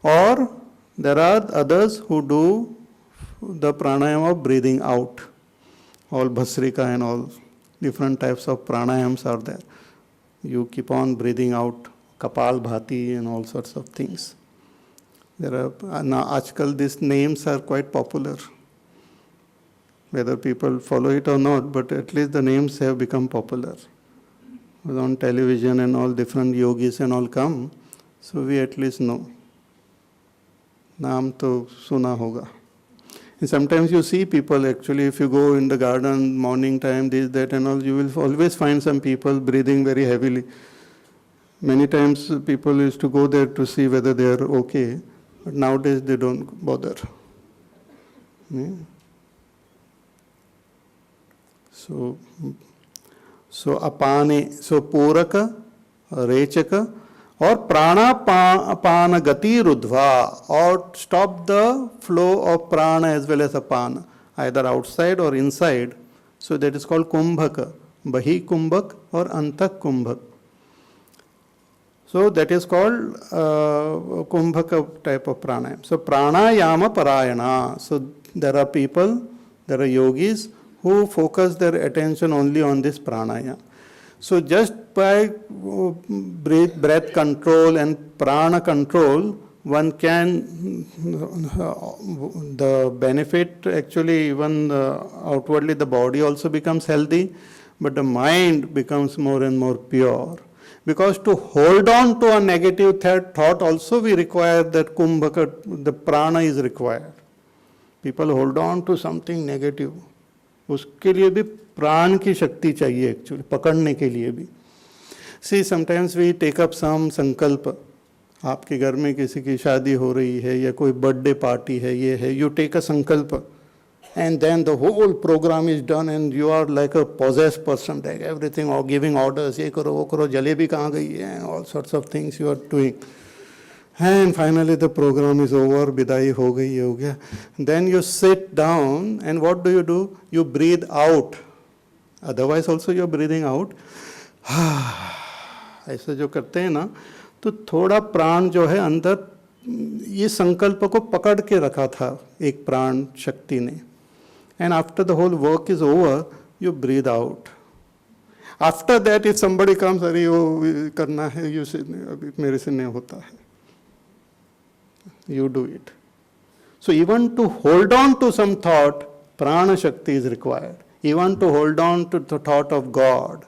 Or there are others who do the pranayam of breathing out. All Bhasrika and all different types of pranayams are there. You keep on breathing out, Kapal Bhati and all sorts of things. There are now Ajkal these names are quite popular. Whether people follow it or not, but at least the names have become popular. On television and all different yogis and all come, so we at least know. Naam to suna hoga. And sometimes you see people actually, if you go in the garden morning time, this, that and all, you will always find some people breathing very heavily. Many times people used to go there to see whether they are okay, but nowadays they don't bother. Yeah. So apane, so puraka, rechaka, or prana apana gati rudhva, or stop the flow of prana as well as apana, either outside or inside. So that is called kumbhaka, bahi kumbhak or antak kumbhak. So that is called kumbhaka type of pranayam. So pranayama parayana. So there are people, there are yogis who focus their attention only on this pranayama. So just by breath control and prana control, one can, the benefit actually even outwardly the body also becomes healthy, but the mind becomes more and more pure. Because to hold on to a negative thought also we require that kumbhaka, the prana is required. People hold on to something negative. उसके लिए भी प्राण की शक्ति चाहिए actually, पकड़ने के लिए भी. See sometimes we take up some संकल्प. आपके घर में किसी की शादी हो रही है या कोई बर्थडे पार्टी है, ये है, यू टेक अ संकल्प and then the whole program is done and you are like a possessed person, like everything, or giving orders, ये करो वो करो, जलेबी कहाँ गई है, all sorts of things you are doing. And finally the program is over, विदाई हो गई, हो गया. Then you sit down and what do? You breathe out. Otherwise also you are breathing out. ऐसा जो करते हैं ना, तो थोड़ा प्राण जो है अंदर, ये संकल्प को पकड़ के रखा था एक प्राण शक्ति ने. And after the whole work is over, you breathe out. After that, if somebody comes, अरे वो करना है, you say, अभी मेरे से नहीं होता है. You do it. So even to hold on to some thought, prana shakti is required. Even to hold on to the thought of God.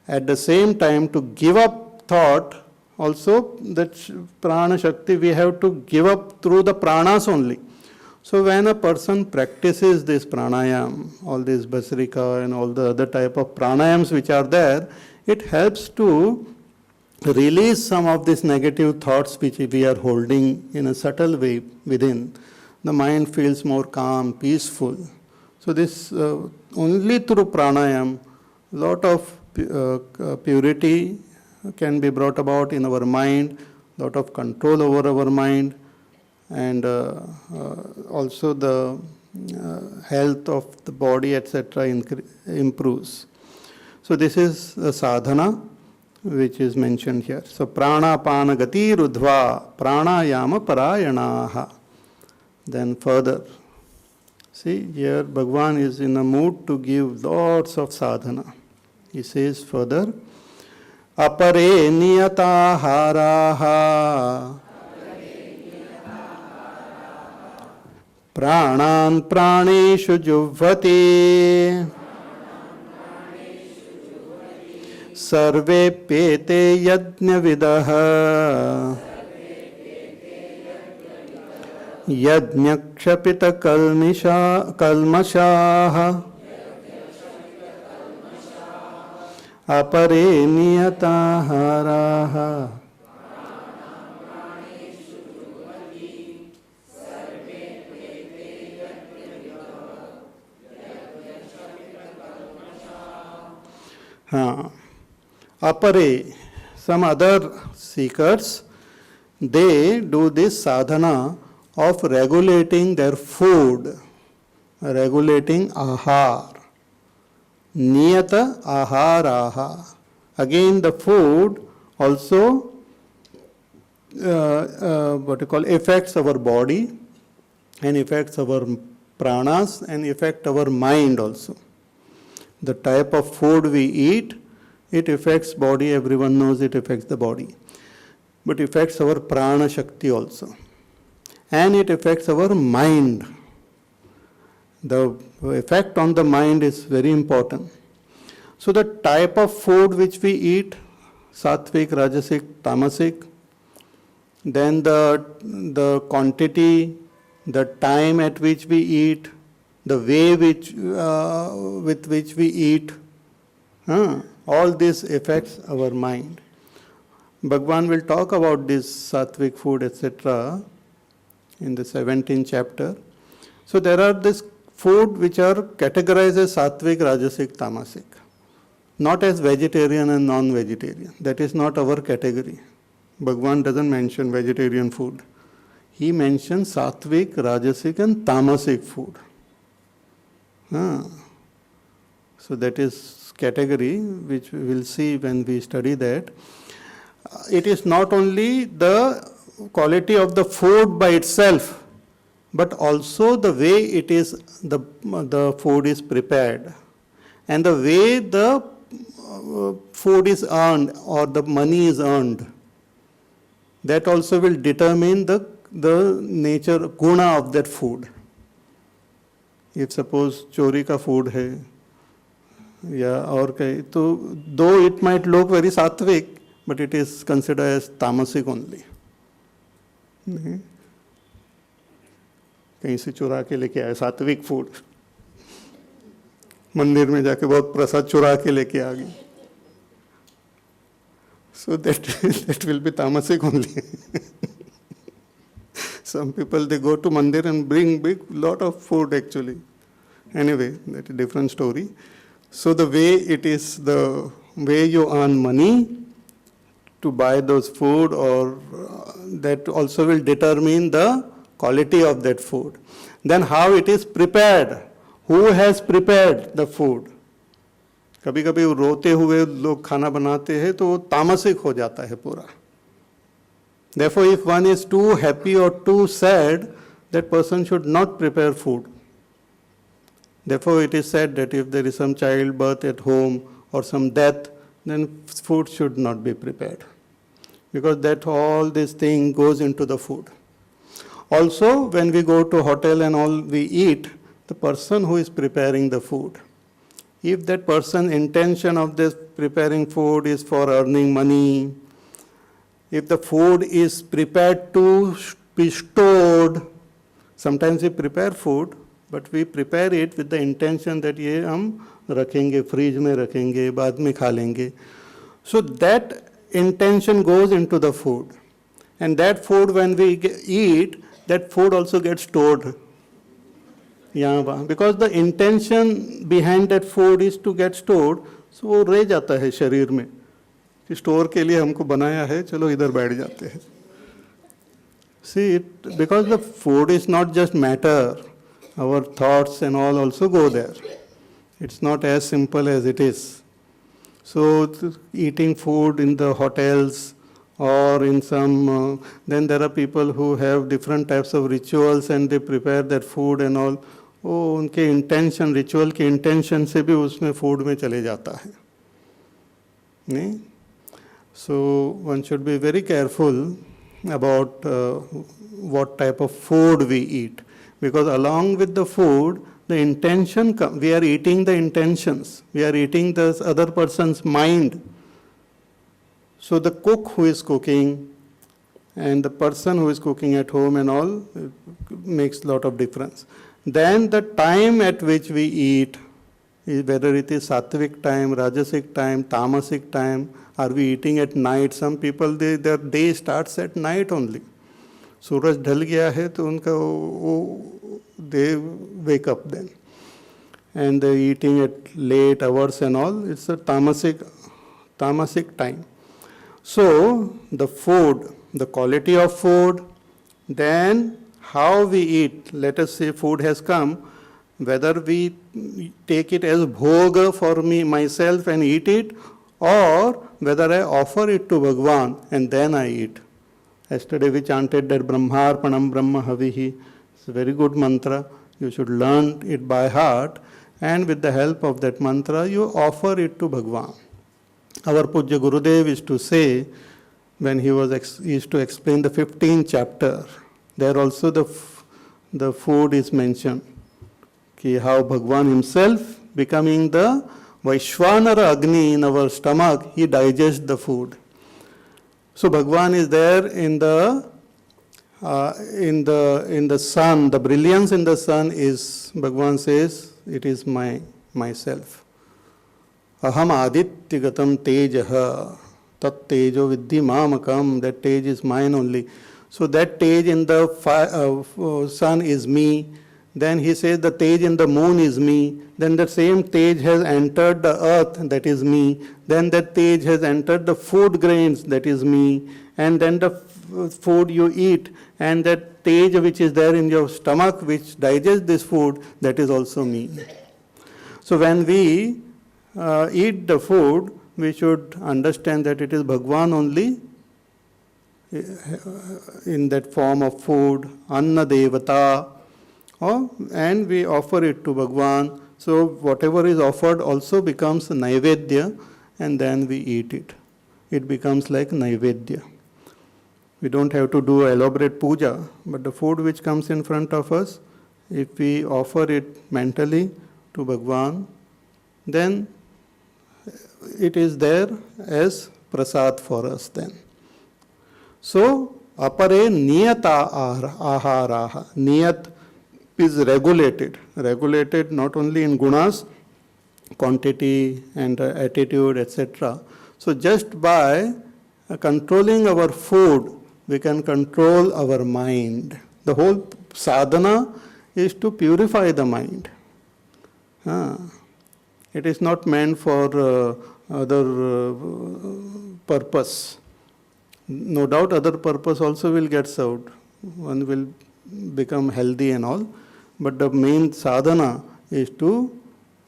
At the same time, to give up thought, also that prana shakti we have to give up through the pranas only. So when a person practices this pranayam, all this Bhasrika and all the other type of pranayams which are there, it helps to release some of these negative thoughts which we are holding in a subtle way within. The mind feels more calm, peaceful. So this only through pranayam, lot of purity can be brought about in our mind, lot of control over our mind, and also the health of the body, etc. improves. So this is the sadhana which is mentioned here. So prana apana gati rudhva pranayama parayanaha. Then further, see here Bhagwan is in a mood to give lots of sadhana. He says further, apare niyataharaha प्राणान् प्राणेषु जुह्वति सर्वेप्येते यज्ञविदः यज्ञक्षपितकल्मषाः अपरे नियताहाराः. Apare, some other seekers, they do this sadhana of regulating their food, regulating ahar. Niyata aharaha. Again, the food also affects our body and affects our pranas and affect our mind also. The type of food we eat, it affects body, everyone knows it affects the body. But affects our prana shakti also. And it affects our mind. The effect on the mind is very important. So the type of food which we eat, sattvic, rajasic, tamasic, then the quantity, the time at which we eat, the way with which we eat, all this affects our mind. Bhagwan will talk about this sattvic food, etc. in the 17th chapter. So there are this food which are categorized as sattvic, rajasic, tamasic. Not as vegetarian and non-vegetarian. That is not our category. Bhagwan doesn't mention vegetarian food. He mentions sattvic, rajasic and tamasic food. So that is category which we will see when we study that. It is not only the quality of the food by itself, but also the way it is, the food is prepared and the way the food is earned or the money is earned. That also will determine the nature, guna of that food. If suppose chori ka food hai, या और कहीं तो though it might look very sattvic, but it is considered as tamasic only. कहीं से चुरा के लेके आए सात्विक फूड, मंदिर में जाके बहुत प्रसाद चुरा के लेके आ गई, so that will be tamasic only. Some people, they go to mandir and bring big lot of food actually. Anyway, that's a different story. So the way it is, the way you earn money to buy those food, or that also will determine the quality of that food. Then how it is prepared, who has prepared the food. कभी कभी रोते हुए लोग खाना बनाते हैं तो वो तामसिक हो जाता है पूरा. Therefore, if one is too happy or too sad, that person should not prepare food. Therefore, it is said that if there is some childbirth at home or some death, then food should not be prepared, because that all this thing goes into the food. Also, when we go to hotel and all we eat, the person who is preparing the food, if that person's intention of this preparing food is for earning money, if the food is prepared to be stored, sometimes we prepare food, but we prepare it with the intention that ये हम रखेंगे, freeze में रखेंगे, बाद में खा लेंगे. So that intention goes into the food. And that food, when we eat, that food also gets stored. Because the intention behind that food is to get stored, so वो रह जाता है शरीर में कि स्टोर के लिए हमको बनाया है, चलो इधर बैठ जाते हैं. See, because the food is not just matter, our thoughts and all also go there. It's not as simple as it is. So eating food in the hotels or in some, then there are people who have different types of rituals and they prepare that food and all. वो उनके intention, ritual के intention से भी उसमें food में चले जाता है नहीं. So one should be very careful about what type of food we eat, because along with the food, the intention, we are eating the intentions, we are eating the other person's mind. So the cook who is cooking and the person who is cooking at home and all makes a lot of difference. Then the time at which we eat, whether it is sattvic time, rajasic time, tamasic time, are we eating at night? Some people, their day starts at night only. सूरज ढल गया है तो उनका they wake up then. and the eating at late hours and all, it's a tamasic time. So the food, the quality of food, then how we eat. Let us say food has come, whether we take it as bhoga for me, myself and eat it, or whether I offer it to Bhagwan and then I eat. Yesterday we chanted that Brahmarpanam Brahma Havihi. It's a very good mantra. You should learn it by heart, and with the help of that mantra, you offer it to Bhagwan. Our Pujya Gurudev used to say, when he used to explain the 15th chapter, there also the food is mentioned. How Bhagwan himself, becoming the Vaishwanara Agni in our stomach, he digests the food. So Bhagwan is there in the sun. The brilliance in the sun is, Bhagwan says, it is myself. Aham aditya-gatam tejaha tat tejo viddhi mamakam. That tej is mine only. So that tej in the sun is me. Then he says the tej in the moon is me. Then the same tej has entered the earth, that is me. Then that tej has entered the food grains, that is me. And then the food you eat, and that tej which is there in your stomach, which digests this food, that is also me. So when we eat the food, we should understand that it is Bhagwan only in that form of food, Anna Devata, and we offer it to Bhagwan. So whatever is offered also becomes Naivedya, and then we eat it. It becomes like Naivedya. We don't have to do elaborate puja, but the food which comes in front of us, if we offer it mentally to Bhagwan, then it is there as prasad for us then. So, apare niyata aharaha. Niyat is regulated not only in gunas, quantity and attitude, etc. So just by controlling our food, we can control our mind. The whole sadhana is to purify the mind. It is not meant for other purpose. No doubt other purpose also will get served. One will become healthy and all. But the main sadhana is to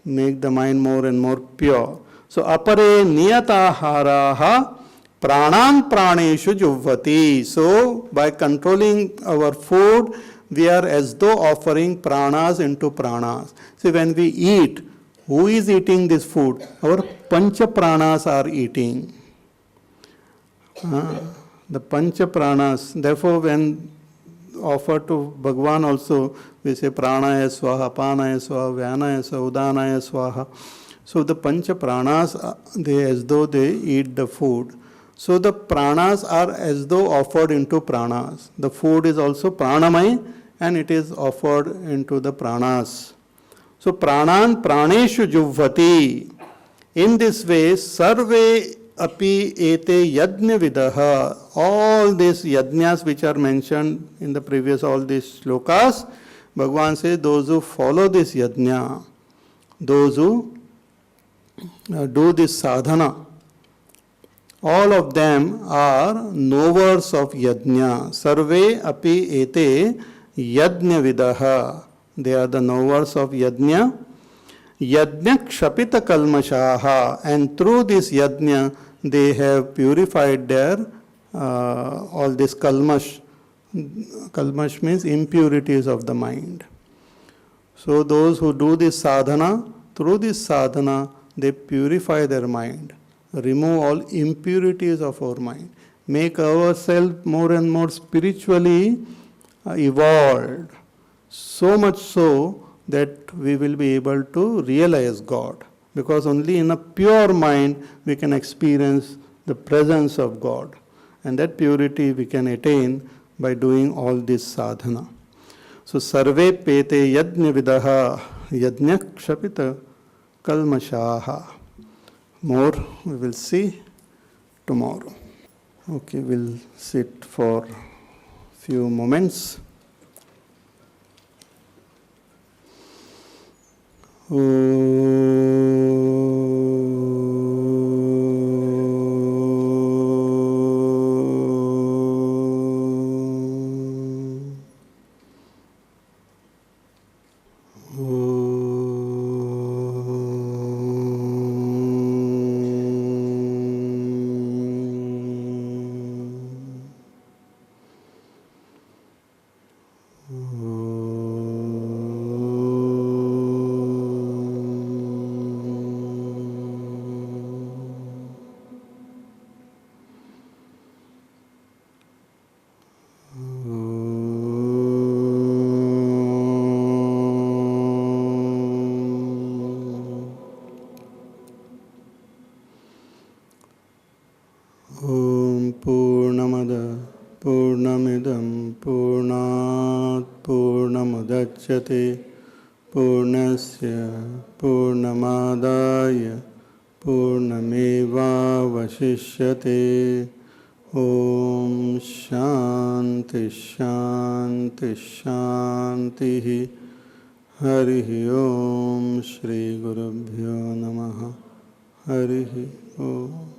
make the mind more and more pure. So, apare niyataharaha pranam praneshu juvvati. So, by controlling our food, we are as though offering pranas into pranas. See, when we eat, who is eating this food? Our pancha pranas are eating. The pancha pranas. Therefore, when offered to Bhagwan also, we say pranaya swaha, panaya swaha, vyanaya swaha, udanaya swaha. So the pancha pranas, they as though they eat the food. So the pranas are as though offered into pranas. The food is also pranamay and it is offered into the pranas. So pranan praneshu juvvati. In this way, sarve api ete yajna vidaha. All these yajnas which are mentioned in the previous, all these shlokas, Bhagwan says those who follow this yajna, those who do this sadhana, all of them are knowers of yajna. Sarve api ete yajna vidaha. They are the knowers of yajna. Yajna kshapita kalmashaha. And through this yajna, they have purified their all this kalmash. Kalmash means impurities of the mind. So those who do this sadhana, through this sadhana, they purify their mind, remove all impurities of our mind, make ourselves more and more spiritually evolved, so much so that we will be able to realize God. Because only in a pure mind we can experience the presence of God. And that purity we can attain by doing all this sadhana. So, sarve pete yajna vidaha yajna kshapita kalmashaha. More we will see tomorrow. Okay, we'll sit for few moments. ॐ पूर्णमदः पूर्णमिदं पूर्णात् पूर्णमुदच्यते पूर्णस्य पूर्णमादाय पूर्णमेवावशिष्यते। ॐ शान्ति शान्ति शान्तिः। हरिः ॐ श्रीगुरुभ्यो नमः। हरिः ॐ।